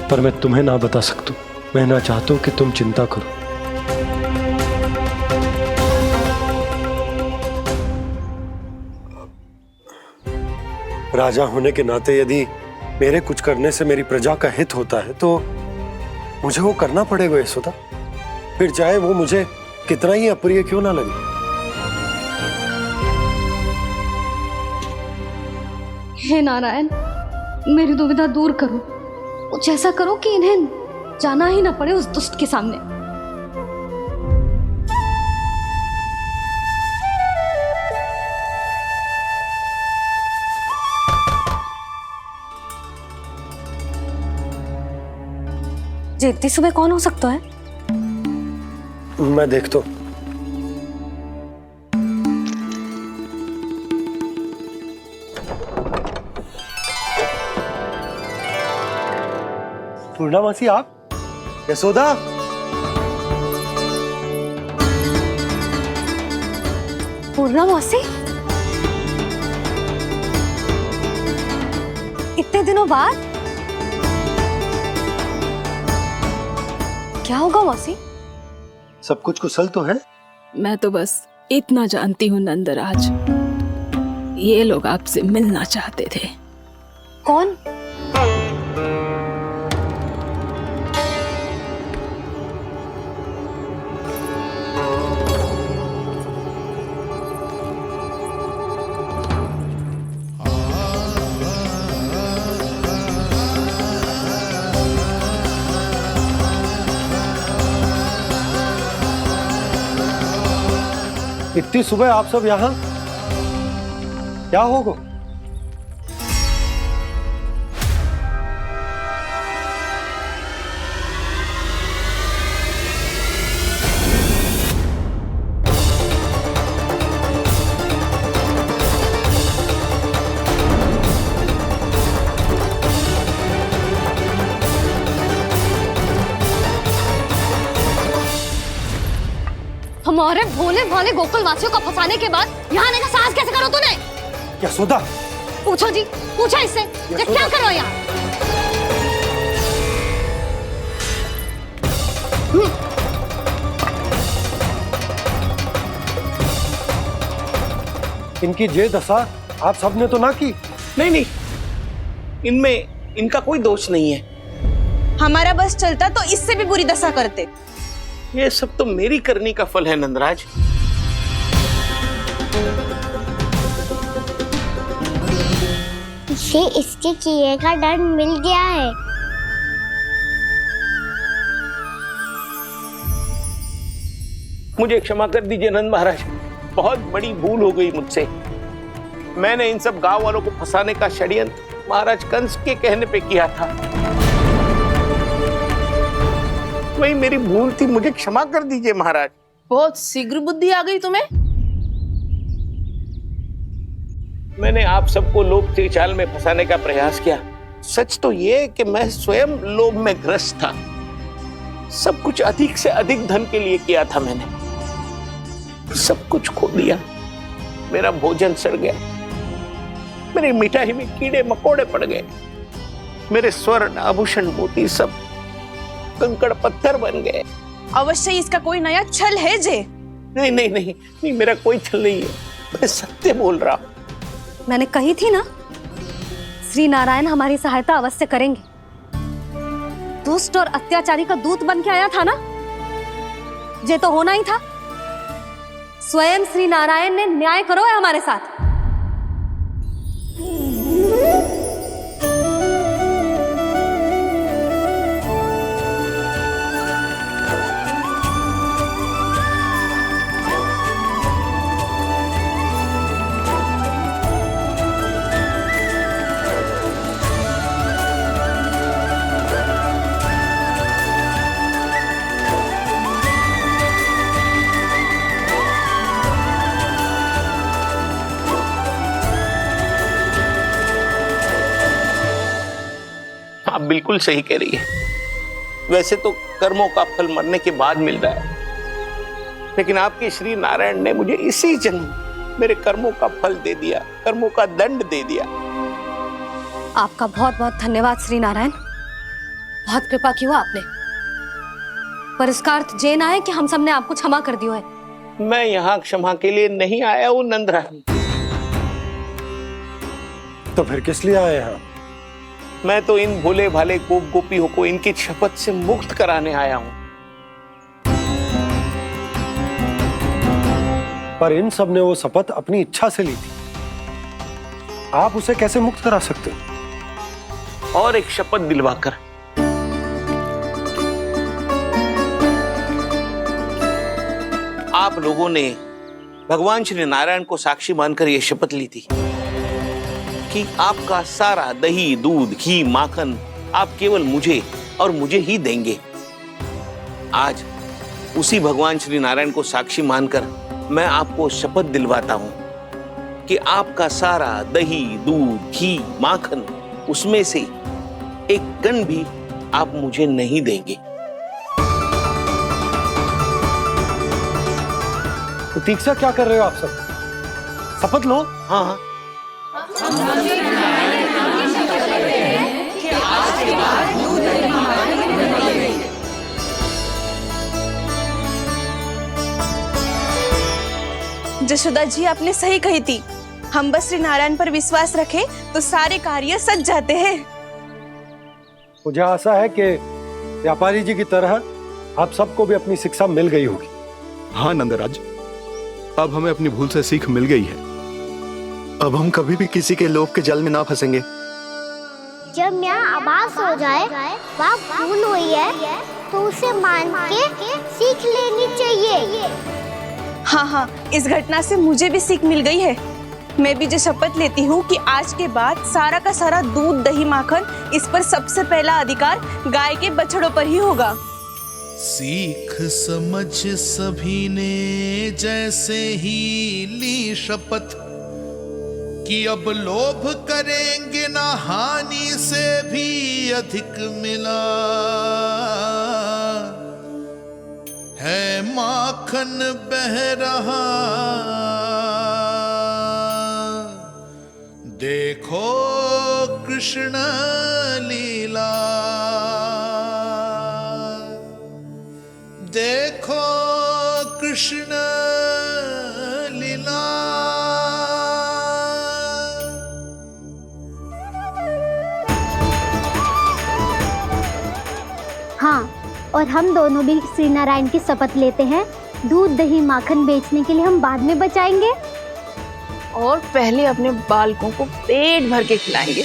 पर मैं तुम्हें ना बता सकता। मैं ना चाहता हूं कि तुम चिंता करो। राजा होने के नाते यदि मेरे कुछ करने से मेरी प्रजा का हित होता है तो मुझे वो करना पड़ेगा यशोदा, फिर चाहे वो मुझे कितना ही अप्रिय क्यों ना लगे। हे नारायण, मेरी दुविधा दूर करो। कुछ ऐसा करो कि इन्हें जाना ही ना पड़े उस दुष्ट के सामने। जी इतनी सुबह कौन हो सकता है? मैं देखता हूं। पूर्णामासी, आप? यशोदा, पूर्णामासी, इतने दिनों बाद? क्या होगा मौसी? सब कुछ कुशल तो है? मैं तो बस इतना जानती हूँ नंदराज, ये लोग आपसे मिलना चाहते थे। कौन? इतनी सुबह आप सब यहाँ? क्या होगा? हमारे भोले भाले गोकुल वासियों को फंसाने के बाद यहाँ आने का साहस कैसे करो तूने? यशोदा, पूछो जी, पूछो इससे, ये क्या करो यहाँ? इनकी ये दशा आप सबने तो ना की? नहीं, इनमें इनका कोई दोष नहीं है। हमारा बस चलता तो इससे भी बुरी दशा करते। ये सब तो मेरी करनी का फल है नंदराज। इसे इसके किए का दंड मिल गया है। मुझे क्षमा कर दीजिए नंद महाराज, बहुत बड़ी भूल हो गई मुझसे। मैंने इन सब गांव वालों को फंसाने का षड्यंत्र महाराज कंस के कहने पे किया था। वही मेरी भूल थी, मुझे क्षमा कर दीजिए महाराज। बहुत शीघ्र बुद्धि आ गई तुम्हें। मैंने आप सबको लोभ के जाल में फंसाने का प्रयास किया। सच तो ये कि मैं स्वयं लोभ में ग्रस्त था। सब कुछ अधिक से अधिक धन के लिए किया था मैंने। सब कुछ खो दिया। मेरा भोजन सड़ गया, मेरी मिठाई में कीड़े मकोड़े पड़ गए, मेरे स्वर्ण आभूषण मोती सब कंकड़ पत्थर बन गए। अवश्य इसका कोई नया छल है जे। नहीं नहीं नहीं नहीं, मेरा कोई छल नहीं है, मैं सत्य बोल रहा हूं। मैंने कही थी ना, श्री नारायण हमारी सहायता अवश्य करेंगे। दुष्ट और अत्याचारी का दूत बन के आया था ना, ये तो होना ही था। स्वयं श्री नारायण ने न्याय करो है हमारे साथ। आप बिल्कुल सही कह रही है। वैसे तो कर्मों का फल मरने के बाद मिल रहा है, लेकिन आपके श्री नारायण ने मुझे इसी जन्म मेरे कर्मों का फल दे दिया, कर्मों का दंड दे दिया। आपका बहुत बहुत धन्यवाद श्री नारायण, बहुत कृपा की हो आपने। पर इसका अर्थ ये ना है कि हम सब ने आपको क्षमा कर दिया है। मैं यहाँ क्षमा के लिए नहीं आया हूँ नंदरानी। तो फिर किस लिए आए हैं? मैं तो इन भोले भाले गोप गोपियों को इनकी शपथ से मुक्त कराने आया हूं। पर इन सब ने वो शपथ अपनी इच्छा से ली थी, आप उसे कैसे मुक्त करा सकते हो? और एक शपथ दिलवाकर। आप लोगों ने भगवान श्री नारायण को साक्षी मानकर यह शपथ ली थी कि आपका सारा दही, दूध, घी, माखन आप केवल मुझे और मुझे ही देंगे। आज उसी भगवान श्री नारायण को साक्षी मानकर मैं आपको शपथ दिलवाता हूं कि आपका सारा दही, दूध, घी, माखन उसमें से एक कण भी आप मुझे नहीं देंगे। प्रतीक्षा क्या कर रहे हो आप सब? शपथ लो। हाँ हाँ, जशोदा जी आपने सही कही थी। हम बस श्री नारायण पर विश्वास रखें तो सारे कार्य सज जाते हैं। मुझे आशा है कि व्यापारी जी की तरह आप सबको भी अपनी शिक्षा मिल गई होगी। हाँ नंदराज, अब हमें अपनी भूल से सीख मिल गई है। अब हम कभी भी किसी के लोभ के जल में ना फंसेंगे। जब यहाँ आभास हो जाए वहाँ भूल हुई है तो उसे मान के सीख लेनी चाहिए। हाँ हाँ, इस घटना से मुझे भी सीख मिल गई है। मैं भी जो शपथ लेती हूँ कि आज के बाद सारा का सारा दूध, दही, माखन इस पर सबसे पहला अधिकार गाय के बछड़ों पर ही होगा। सीख समझ सभी ने जैसे ही ली शपथ कि अब लोभ करेंगे ना हानि से भी अधिक मिला है, माखन बह रहा देखो कृष्ण लीला, देखो कृष्ण लीला। हाँ, और हम दोनों भी श्री नारायण की शपथ लेते हैं, दूध दही माखन बेचने के लिए हम बाद में बचाएंगे और पहले अपने बालकों को पेट भर के खिलाएंगे।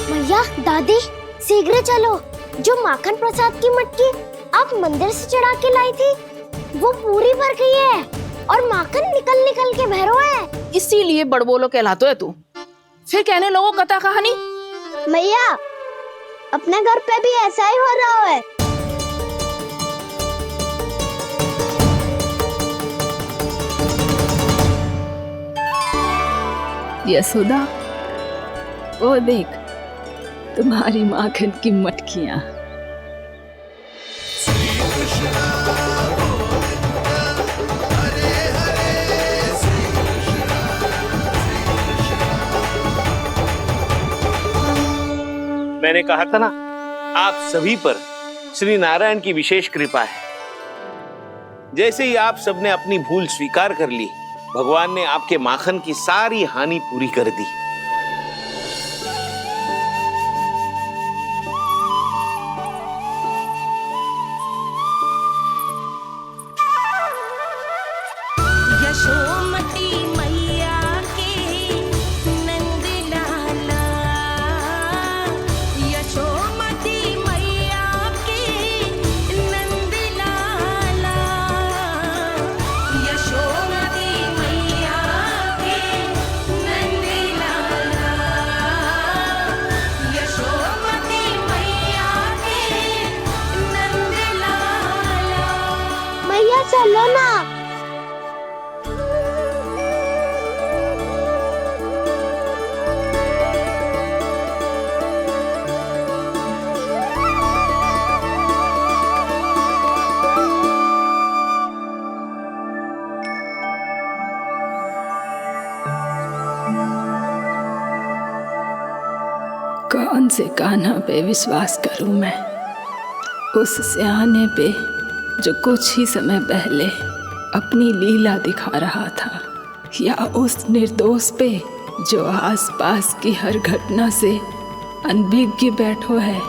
भैया दादी शीघ्र चलो, जो माखन प्रसाद की मटकी आप मंदिर से चढ़ा के लाई थी वो पूरी भर गई है और माखन निकल निकल के भरो है। इसीलिए बड़बोलो कहलाते है तू। फिर कहने लोगों कथा कहानी। भैया अपने घर पे भी ऐसा ही हो रहा है। यशोदा, वो देख तुम्हारी माखन की मटकियां। मैंने कहा था ना, आप सभी पर श्री नारायण की विशेष कृपा है। जैसे ही आप सबने अपनी भूल स्वीकार कर ली, भगवान ने आपके माखन की सारी हानि पूरी कर दी। यशोमती मैया के नंद लाला, यशोमती मैया के नंद लाला, यशोमती मैया के नंद लाला, यशोमती मैया के नंद लाला। मैया चलो ना। कौन से कान्हा पे विश्वास करूं मैं? उस सियाने पे जो कुछ ही समय पहले अपनी लीला दिखा रहा था, या उस निर्दोष पे जो आसपास की हर घटना से अनभिज्ञ बैठो है?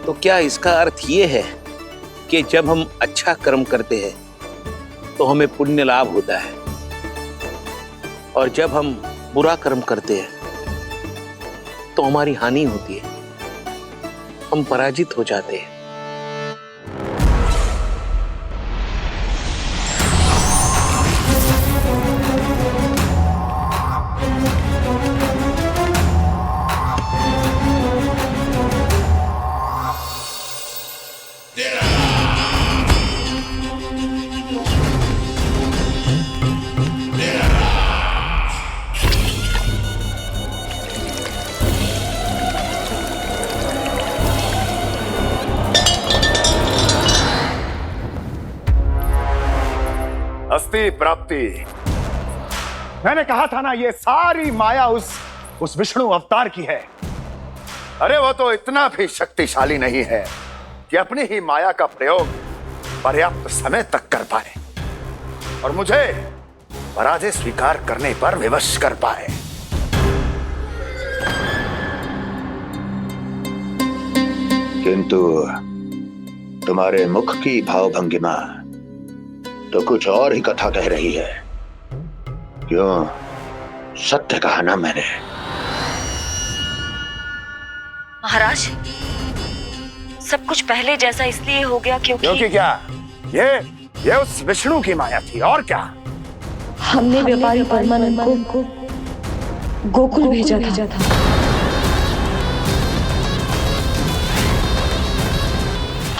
तो क्या इसका अर्थ ये है कि जब हम अच्छा कर्म करते हैं तो हमें पुण्य लाभ होता है, और जब हम बुरा कर्म करते हैं तो हमारी हानि होती है, हम पराजित हो जाते हैं? अस्ति प्राप्ति। मैंने कहा था ना, ये सारी माया उस विष्णु अवतार की है। अरे वो तो इतना भी शक्तिशाली नहीं है कि अपनी ही माया का प्रयोग पर्याप्त समय तक कर पाए और मुझे पराजय स्वीकार करने पर विवश कर पाए। किंतु तुम्हारे मुख की भावभंगिमा तो कुछ और ही कथा कह रही है। क्यों? सत्य कहा ना मैंने। महाराज, सब कुछ पहले जैसा इसलिए हो गया क्योंकि क्या? ये उस विष्णु की माया थी, और क्या? हमने व्यापारी परमानंद को गोकुल भेजा था।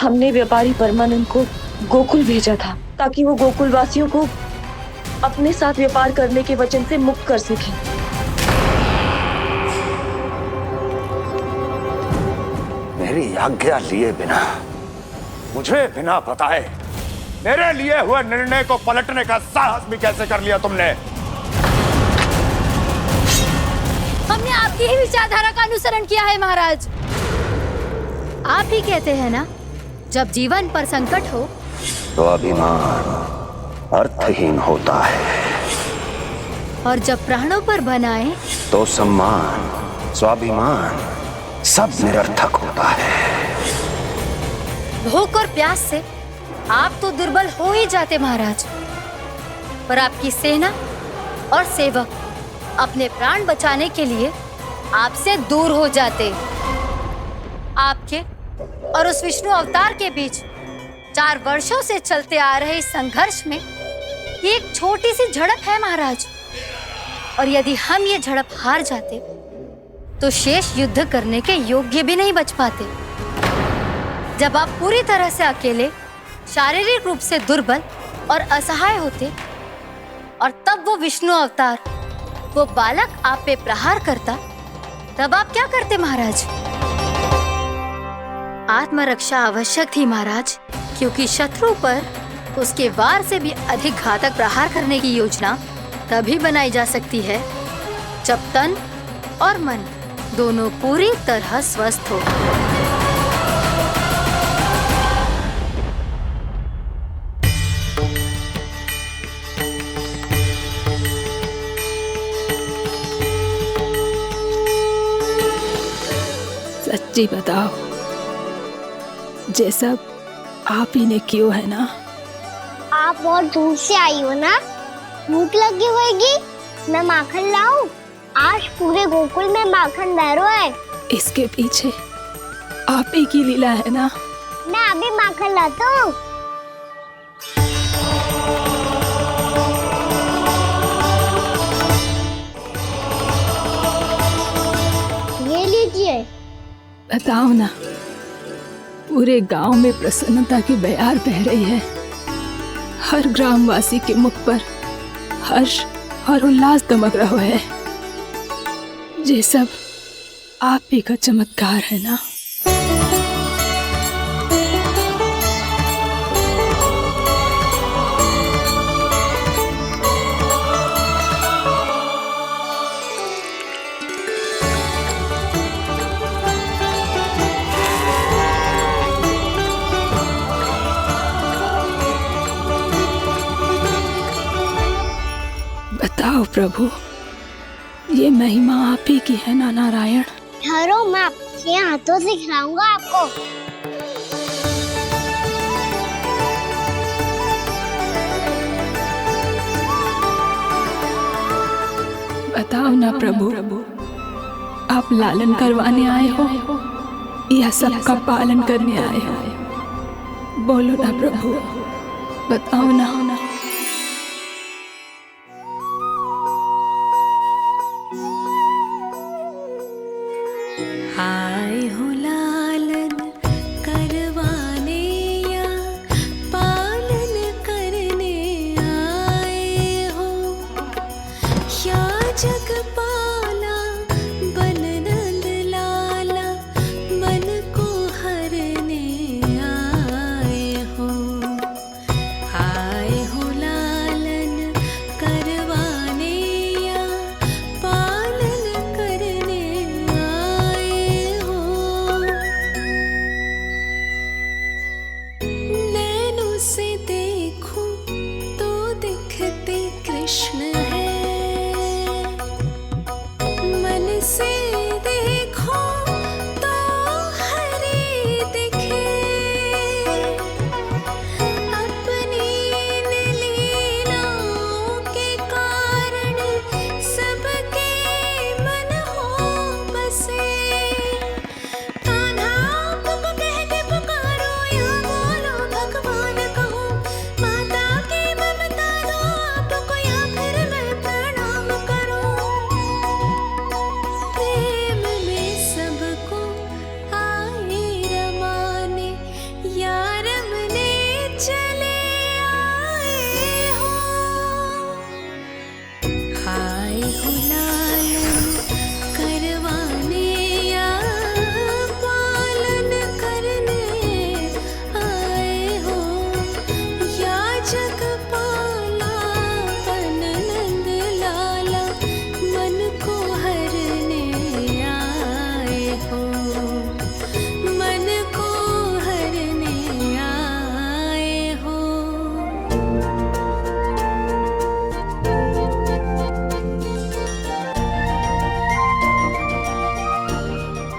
हमने व्यापारी परमानंद को गोकुल भेजा था ताकि वो गोकुल वासियों को अपने साथ व्यापार करने के वचन से मुक्त कर सके। मेरी आज्ञा लिए बिना, मुझे बिना बताए मेरे लिए हुए निर्णय को पलटने का साहस भी कैसे कर लिया तुमने? हमने आपकी ही विचारधारा का अनुसरण किया है महाराज। आप ही कहते हैं ना, जब जीवन पर संकट हो तो अभिमान अर्थहीन होता है, और जब प्राणों पर बनाए तो सम्मान स्वाभिमान सब निरर्थक होता है। भूख और प्यास से आप तो दुर्बल हो ही जाते महाराज, पर आपकी सेना और सेवक अपने प्राण बचाने के लिए आपसे दूर हो जाते। आपके और उस विष्णु अवतार के बीच 4 वर्षों से चलते आ रहे इस संघर्ष में ये एक छोटी सी झड़प है महाराज, और यदि हम ये झड़प हार जाते तो शेष युद्ध करने के योग्य भी नहीं बच पाते। जब आप पूरी तरह से अकेले, शारीरिक रूप से दुर्बल और असहाय होते, और तब वो विष्णु अवतार, वो बालक आप पे प्रहार करता, तब आप क्या करते महाराज? आत्मरक्षा आवश्यक थी महाराज, क्योंकि शत्रु पर उसके वार से भी अधिक घातक प्रहार करने की योजना तभी बनाई जा सकती है जब तन और मन दोनों पूरी तरह स्वस्थ हो। सच्ची बताओ, ये सब आप ही ने क्यों है ना? आप बहुत दूर से आई हो ना, भूख लगी होगी। मैं माखन लाऊं? आज पूरे गोकुल में माखन बह रहा है। इसके पीछे आप ही की लीला है ना? मैं अभी माखन लाता हूँ। ये लीजिए। बताओ ना, पूरे गांव में प्रसन्नता की बयार बह रही है। हर ग्रामवासी के मुख पर हर्ष और उल्लास दमक रहा है। ये सब आप ही का चमत्कार है ना? बताओ प्रभु, ये महिमा आप ही की है ना नारायण? ठहरो, मैं आपके हाथों से खिलाऊंगा आपको। बताओ ना प्रभु, आप लालन करवाने आए हो या सबका पालन करने आए हो? बोलो ना प्रभु, बताओ ना। आए हो लालन करवाने या पालन करने आए हो, या जगपाला बन नंद लाला मन को हरने आए हो। आए हो लालन करवाने या पालन करने आए हो। नैनों से देखूं तो दिखते कृष्ण है, मन से देखो तो हरि दिखे। अपनी इन लीलाओं के कारण सबके मन हो बसे। कान्हा आपको कह के पुकारो या बोलो भगवान कहो, माता की ममता दो आपको या फिर मैं प्रणाम करूं।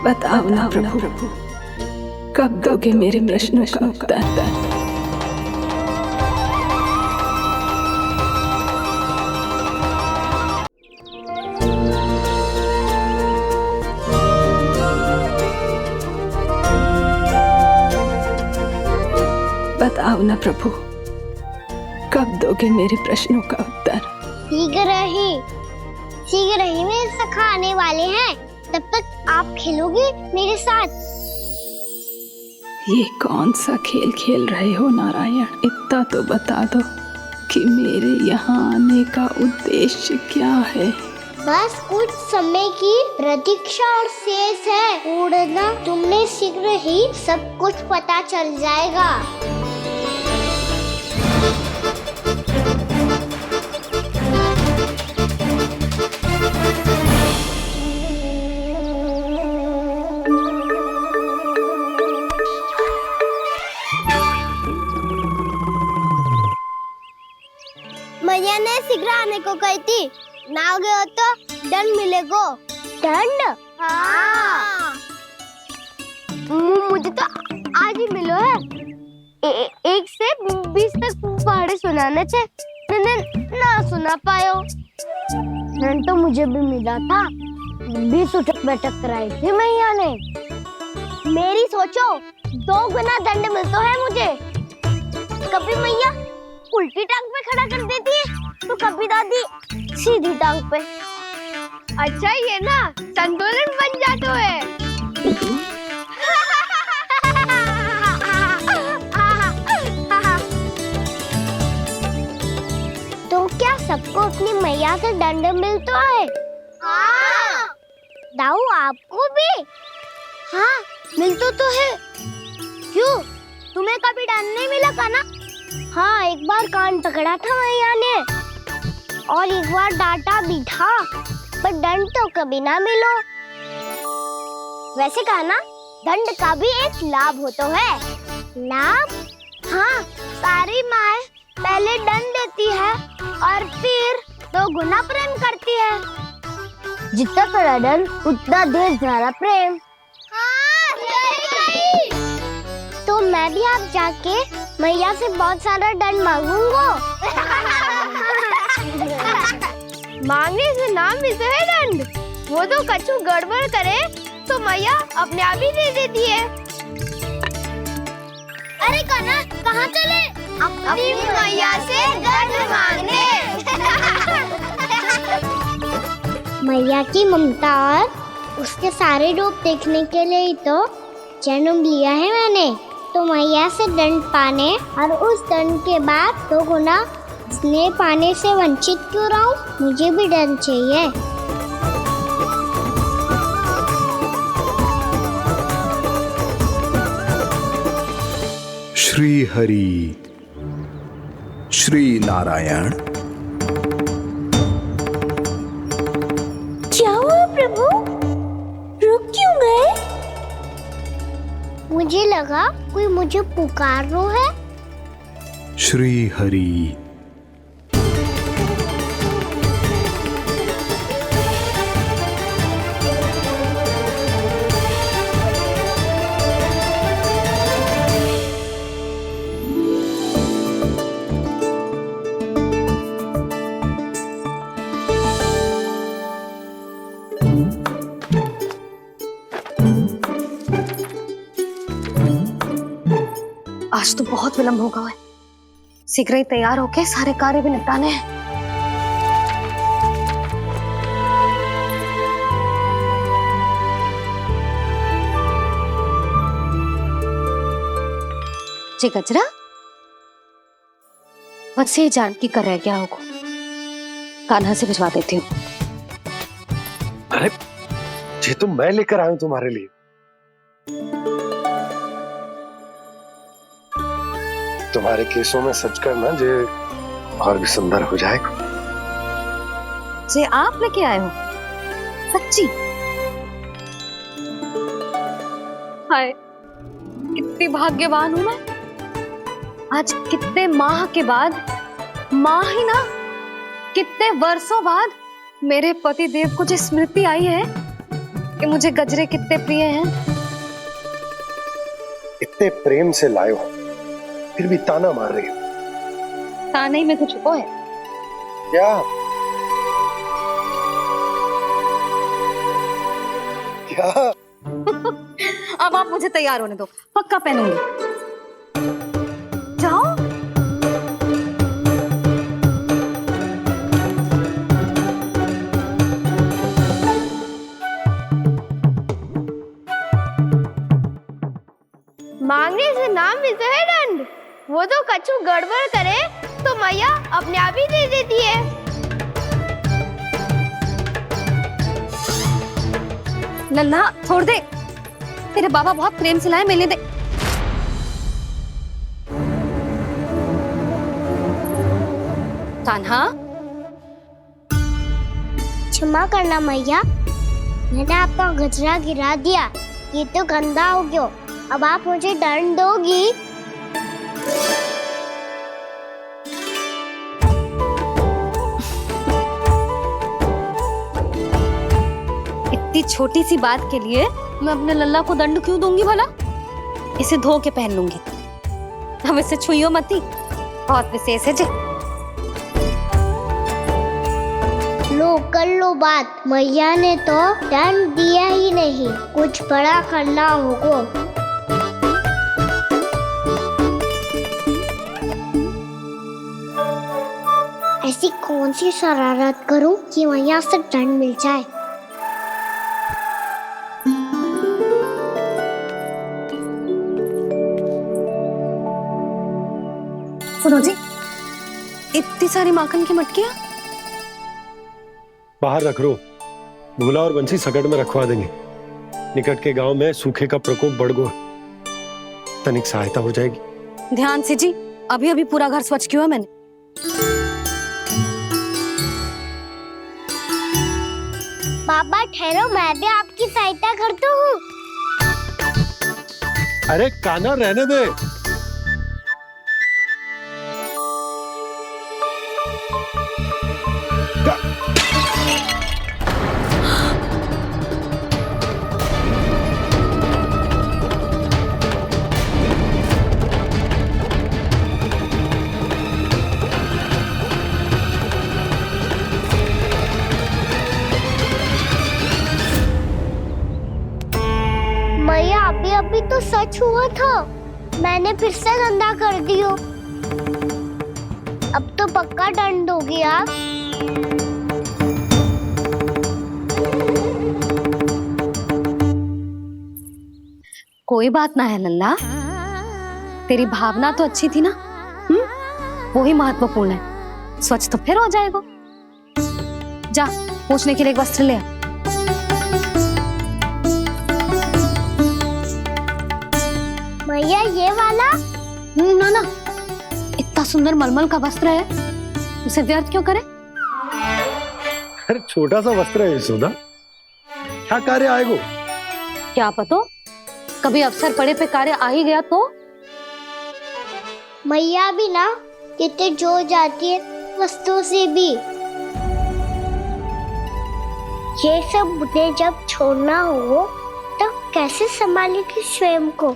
बताओ ना प्रभु, कब दोगे मेरे प्रश्नों का उत्तर? बताओ ना प्रभु, कब दोगे मेरे प्रश्नों का उत्तर? शीघ्र ही मेरे सखा आने वाले हैं। तब तक आप खेलोगे मेरे साथ। ये कौन सा खेल खेल रहे हो नारायण? इतना तो बता दो कि मेरे यहाँ आने का उद्देश्य क्या है? बस कुछ समय की प्रतीक्षा और शेष है। उड़ना तुमने शीघ्र ही सब कुछ पता चल जाएगा। मैया ने शीघ्र आने को कही थी, ना आओगे हो तो दंड मिलेगा। दंड? हाँ। मुझे तो आज ही मिलो है। 1 से 20 तक पहाड़े सुनाने थे, ना सुना पायो। दंड तो मुझे भी मिला था, 20 उठक बैठक कराई थी मैया ने। मेरी सोचो, 2 गुना दंड मिलता है मुझे। कभी मैया उल्टी टांग पे खड़ा कर देती है, तो कभी दादी सीधी टांग पे। अच्छा ये ना संतुलन बन जाता है। तो क्या सबको अपनी मैया से दंड मिलता है? हाँ। दाऊ आपको भी? हाँ मिलता तो है। क्यों, तुम्हें कभी दंड नहीं मिला का ना? हाँ, एक बार कान पकड़ा था मैया ने और एक बार डांटा भी था, पर दंड तो कभी ना मिलो। वैसे कहा ना, दंड का भी एक लाभ होता है। लाभ? हाँ, सारी माँ पहले दंड देती है और फिर 2 गुना प्रेम करती है। जितना बड़ा दंड उतना ढेर सारा प्रेम। हाँ, सही। तो मैं भी आप जाके मैया से बहुत सारा दंड मांगूंगा। मांगने से ना मिलता है दंड, वो तो कछु गड़बड़ करे तो मैया अपने आप ही दे देती है। अरे कान्हा, कहाँ चले? अपनी मैया से दंड मांगने। मैया की ममता और उसके सारे रूप देखने के लिए ही तो जन्म लिया है मैंने। तो मैया से दंड पाने और उस दंड के बाद 2 गुना स्नेह पाने से वंचित क्यों रहूं? मुझे भी दंड चाहिए। श्री हरि, श्री नारायण। क्या हुआ प्रभु? रुक क्यों गए? मुझे लगा कोई मुझे पुकार रहा है। श्री हरि। आज तो बहुत विलंब होगा है। शीघ्र ही तैयार होके सारे कार्य भी निपटाने हैं। जी गजरा, बस ये जानकी कर रह गया होगा, कान्हा से भिजवा देती हूँ। अरे ये तो मैं लेकर आया हूं तुम्हारे लिए। तुम्हारे केसों में सच करना जे और भी सुंदर हो जाएगा। जे आप लेके आए हो? सच्ची? हाय, कितनी भाग्यवान हूं मैं। आज कितने माह के बाद, माह ही ना, कितने वर्षों बाद मेरे पति देव को जो स्मृति आई है कि मुझे गजरे कितने प्रिय हैं। इतने प्रेम से लाए हो, फिर भी ताना मार रही हो। ताने ही में कुछ छुपो है क्या? क्या? अब आप मुझे तैयार होने दो, पक्का पहनूंगी। जाओ। मांगने से नाम मिलता है दंड। वो तो कछु गड़बड़ करे तो मैया अपने आप ही दे देती है। लल्ला छोड़ दे, तेरे बाबा बहुत प्रेम से लाए, मिलने दे। कान्हा, क्षमा करना मैया, मैंने आपका गजरा गिरा दिया, ये तो गंदा हो गया। अब आप मुझे दंड दोगी? इतनी छोटी सी बात के लिए मैं अपने लल्ला को दंड क्यों दूंगी भला? इसे धो के पहन लूंगी। अब इसे छुइयो मती, बहुत विशेष है जी। लो कर लो बात, मैया ने तो दंड दिया ही नहीं, कुछ बड़ा करना होगा। ऐसी कौन सी शरारत करूं कि मैया से दंड मिल जाए? सुनो जी, इतनी सारी माखन की मटकियां बाहर रख रो, भूला और बंसी सकड़ में रखवा देंगे। निकट के गांव में सूखे का प्रकोप बढ़ गया, तनिक सहायता हो जाएगी। ध्यान से जी, अभी अभी पूरा घर स्वच्छ किया मैंने। पापा ठहरो, मैं भी आपकी सहायता करता हूँ। अरे कान्हा रहने दे। मैया अभी तो सच हुआ था, मैंने फिर से गंदा कर दियो। अब तो पक्का दंड दोगी आप। कोई बात ना है लल्ला, तेरी भावना तो अच्छी थी ना, वो ही महत्वपूर्ण है। स्वच्छ तो फिर हो जाएगा। जा, पूछने के लिए एक वस्त्र ले आ। भैया ये वाला? ना ना, इतना सुंदर मलमल का वस्त्र है, उसे व्यर्थ क्यों करे? अरे छोटा सा वस्त्र है यशोदा, क्या कार्य आएगा? क्या पता, कभी अवसर पड़े पे कार्य आ ही गया तो? मैया भी ना कितने जो जाती है वस्तुओं से भी। ये सब मुझे जब छोड़ना हो तो कैसे संभालेगी स्वयं को?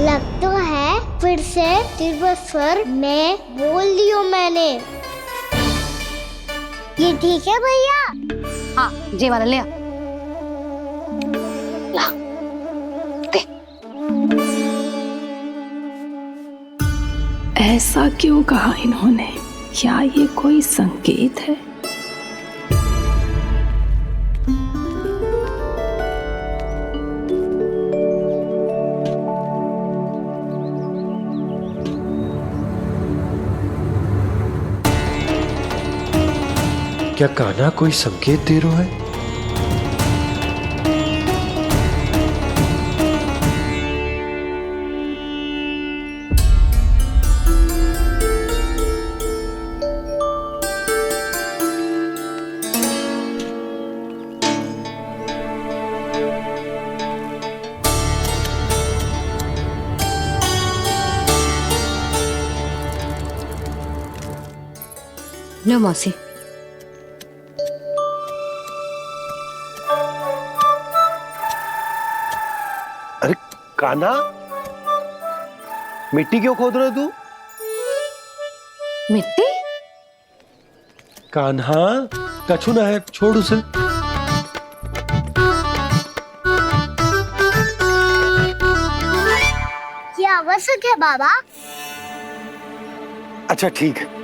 लग तो है फिर से तिरस्वर में बोल दियो मैंने। ये ठीक है भैया? हाँ, ये वाला ले आ। ला, दे। ऐसा क्यों कहा इन्होंने? क्या ये कोई संकेत है? क्या कान्हा कोई संकेत दे रहा है? लो मौसी। अरे कान्हा, मिट्टी क्यों खोद रहे तू? मिट्टी? कान्हा, कछु ना है, छोड़ उसे। ये आवश्यक है बाबा। अच्छा ठीक है।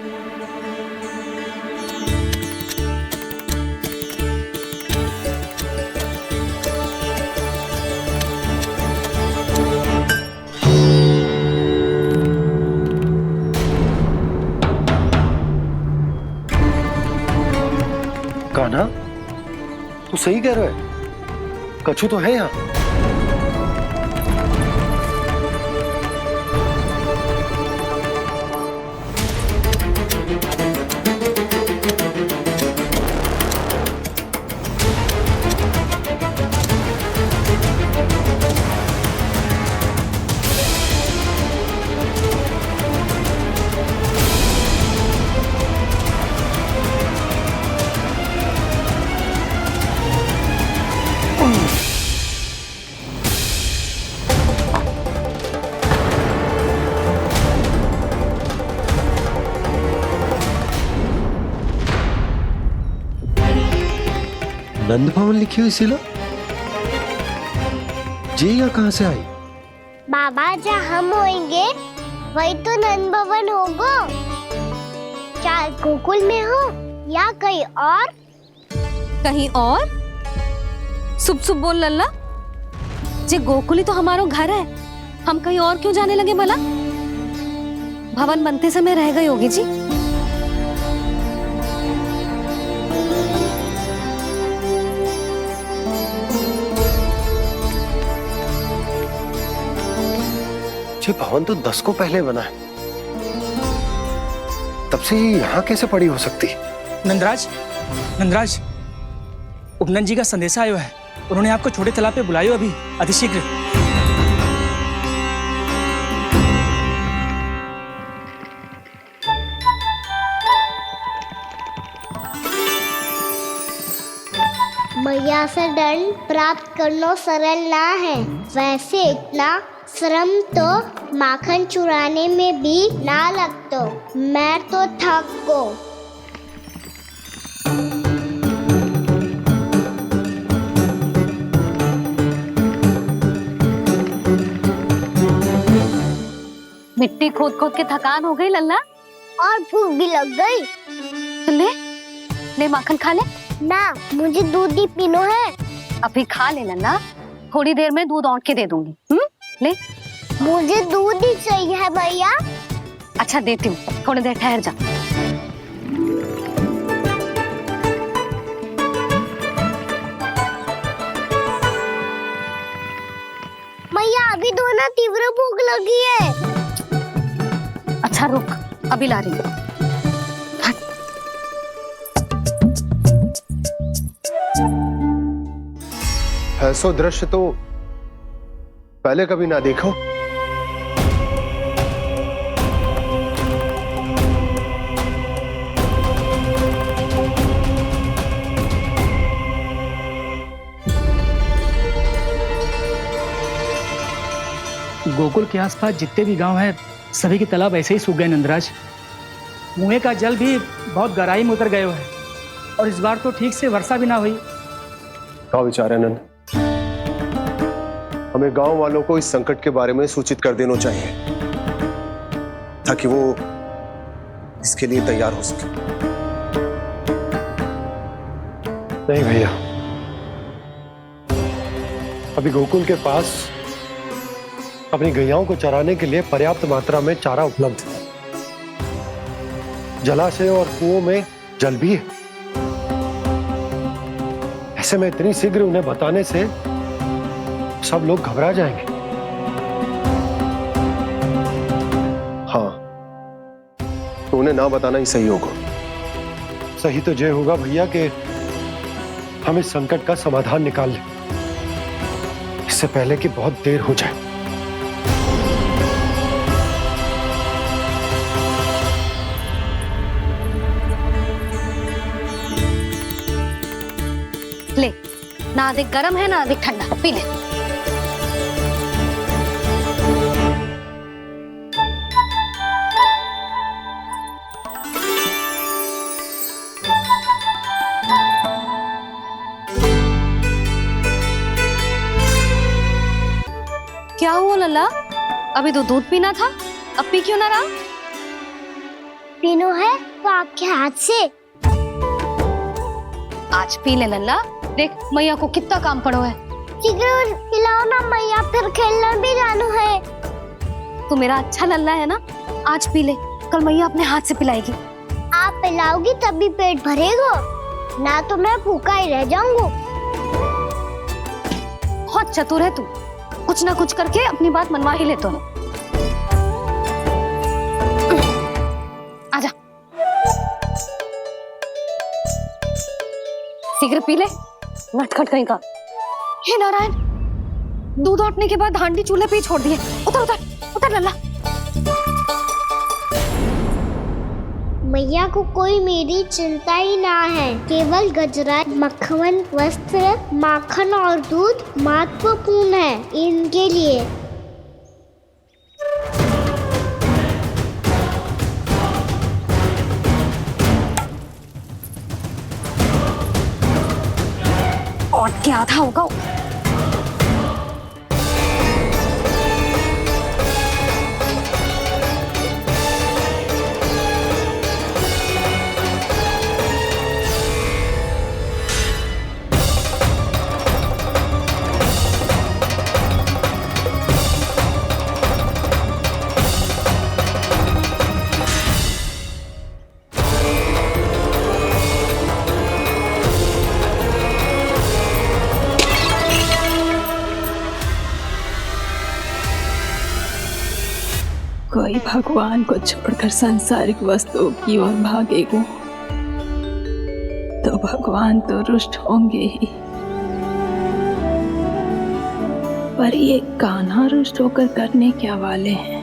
कान्हा, तू सही कह रहा है, कछु तो है यहाँ। नंद भवन लिखी हुई सिला जी, या कहां से आई? बाबा जहाँ हम होंगे वही तो नंद भवन होगा। चाहे गोकुल में हो या कहीं और। कहीं और? सुब सुब बोल लल्ला। जे गोकुल ही तो हमारा घर है, हम कहीं और क्यों जाने लगे भला? भवन बनते समय रह गई होगी जी। ये भवन तो 10 को पहले बना है, तब से ये यहाँ कैसे पड़ी हो सकती? नंदराज, नंदराज, उपनंद जी का संदेशा आयो है। उन्होंने आपको छोटे तालाब पे बुलायो अभी, अतिशीघ्र। मैया से दंड प्राप्त करना सरल ना है। वैसे इतना श्रम तो माखन चुराने में भी ना लगता। मैं तो थक गो। मिट्टी खोद खोद के थकान हो गई लल्ला, और भूख भी लग गई। तो ले माखन खा ले। ना, मुझे दूध ही पीना है। अभी खा ले लल्ला, थोड़ी देर में दूध औंट के दे दूंगी। ले। मुझे दूध ही चाहिए है भैया। अच्छा देती हूँ, थोड़ी देर ठहर जा। मैया अभी तो ना तीव्र भूख लगी है। अच्छा रुक, अभी ला रही हूँ। ऐसा दृश्य तो पहले कभी ना देखो। गोकुल के आसपास जितने भी गांव हैं, सभी के तालाब ऐसे ही सूख गए नंदराज। कुएं का जल भी बहुत गहराई में उतर गया है, और इस बार तो ठीक से वर्षा भी ना हुई। क्या विचार है नंद? हमें गांव वालों को इस संकट के बारे में सूचित कर देना चाहिए, ताकि वो इसके लिए तैयार हो सके। नहीं भैया, अभी गोकुल के पास अपनी गैयाओं को चराने के लिए पर्याप्त मात्रा में चारा उपलब्ध है। जलाशय और कुओं में जल भी है। ऐसे में इतनी शीघ्र उन्हें बताने से सब लोग घबरा जाएंगे। हाँ, तो उन्हें ना बताना ही सही होगा। सही तो ये होगा भैया कि हम इस संकट का समाधान निकाल लें, इससे पहले कि बहुत देर हो जाए। ले, ना अधिक गर्म है ना अधिक ठंडा, पी ले। क्या हुआ लल्ला? अभी तो दूध पीना था, अब पी क्यों ना रहा? पीनो है तो आपके हाथ से। आज पी ले लल्ला, देख मैया को कितना काम पड़ो है। शीघ्र पिलाओ ना मैया, फिर खेलने भी जाना है। तू मेरा अच्छा लल्ला है ना, आज पी ले, कल मैया अपने हाथ से पिलाएगी। आप पिलाओगी तभी पेट भरेगा, ना तो मैं भूखा ही रह जाऊंगा। बहुत चतुर है तू, कुछ ना कुछ करके अपनी बात मनवा ही लेते हो। आजा, शीघ्र पी ले, नटखट कहीं का। हे नारायण, दूध औटने के बाद हांडी चूल्हे पे ही छोड़ दिए। उतर उतर उतर लल्ला। मैया को कोई मेरी चिंता ही ना है, केवल गजरा, मक्खन, वस्त्र, माखन और दूध महत्वपूर्ण है इनके लिए। और क्या था होगा? कोई भगवान को छोड़कर सांसारिक वस्तुओं की ओर भागेगा तो भगवान तो रुष्ट होंगे ही, पर ये कान्हा रुष्ट होकर करने क्या वाले हैं?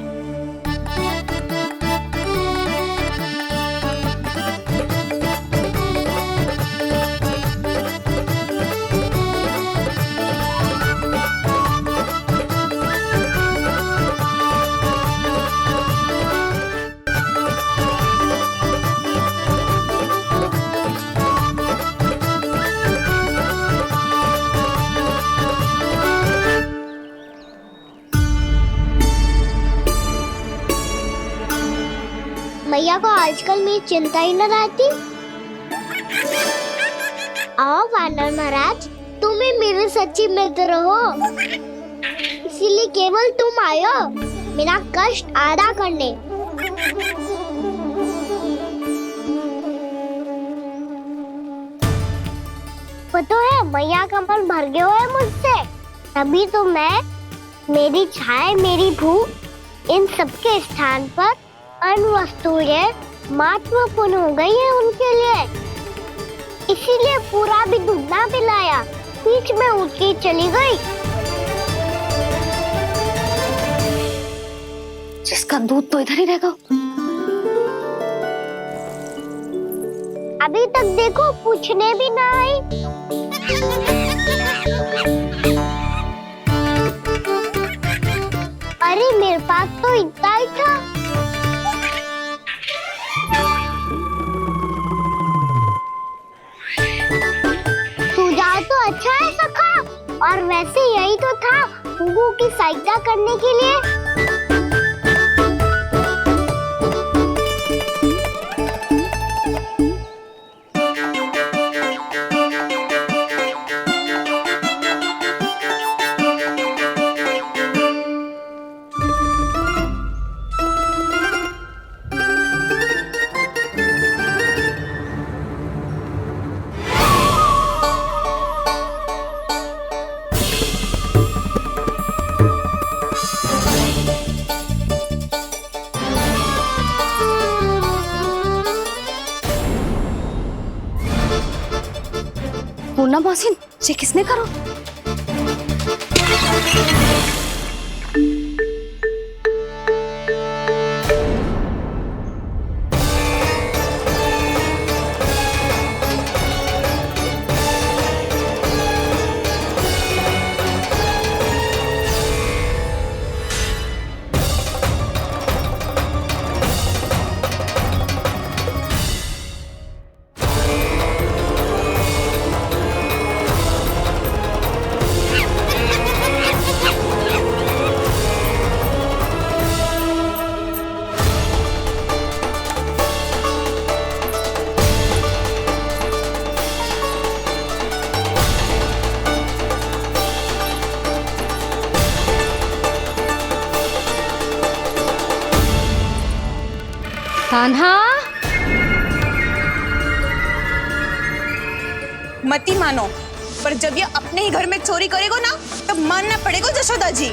मैया को आजकल मेरी चिंता ही न रहती। आओ वानर महाराज, तुम ही मेरे सच्ची मित्र हो, इसीलिए केवल तुम आयो मेरा कष्ट आधा करने। पता है मैया का मन भर गया है मुझसे, तभी तो मैं, मेरी छाया, मेरी भूख, इन सबके स्थान पर अन्य वस्तुएं महत्वपूर्ण हो गई है उनके लिए। इसीलिए पूरा भी दूध ना पिलाया, बीच में उठ के चली गई। जिसका दूध तो इधर ही रहेगा। अभी तक देखो पूछने भी ना आई। अरे मेरे पास तो इतना ही था। तो अच्छा है सखा, और वैसे यही तो था गुगु की सहायता करने के लिए। पूर्णा मौसी, ये किसने करो? कान्हा, मती मानो, पर जब ये अपने ही घर में चोरी करेगा ना, तब मानना पड़ेगा जशोदा जी।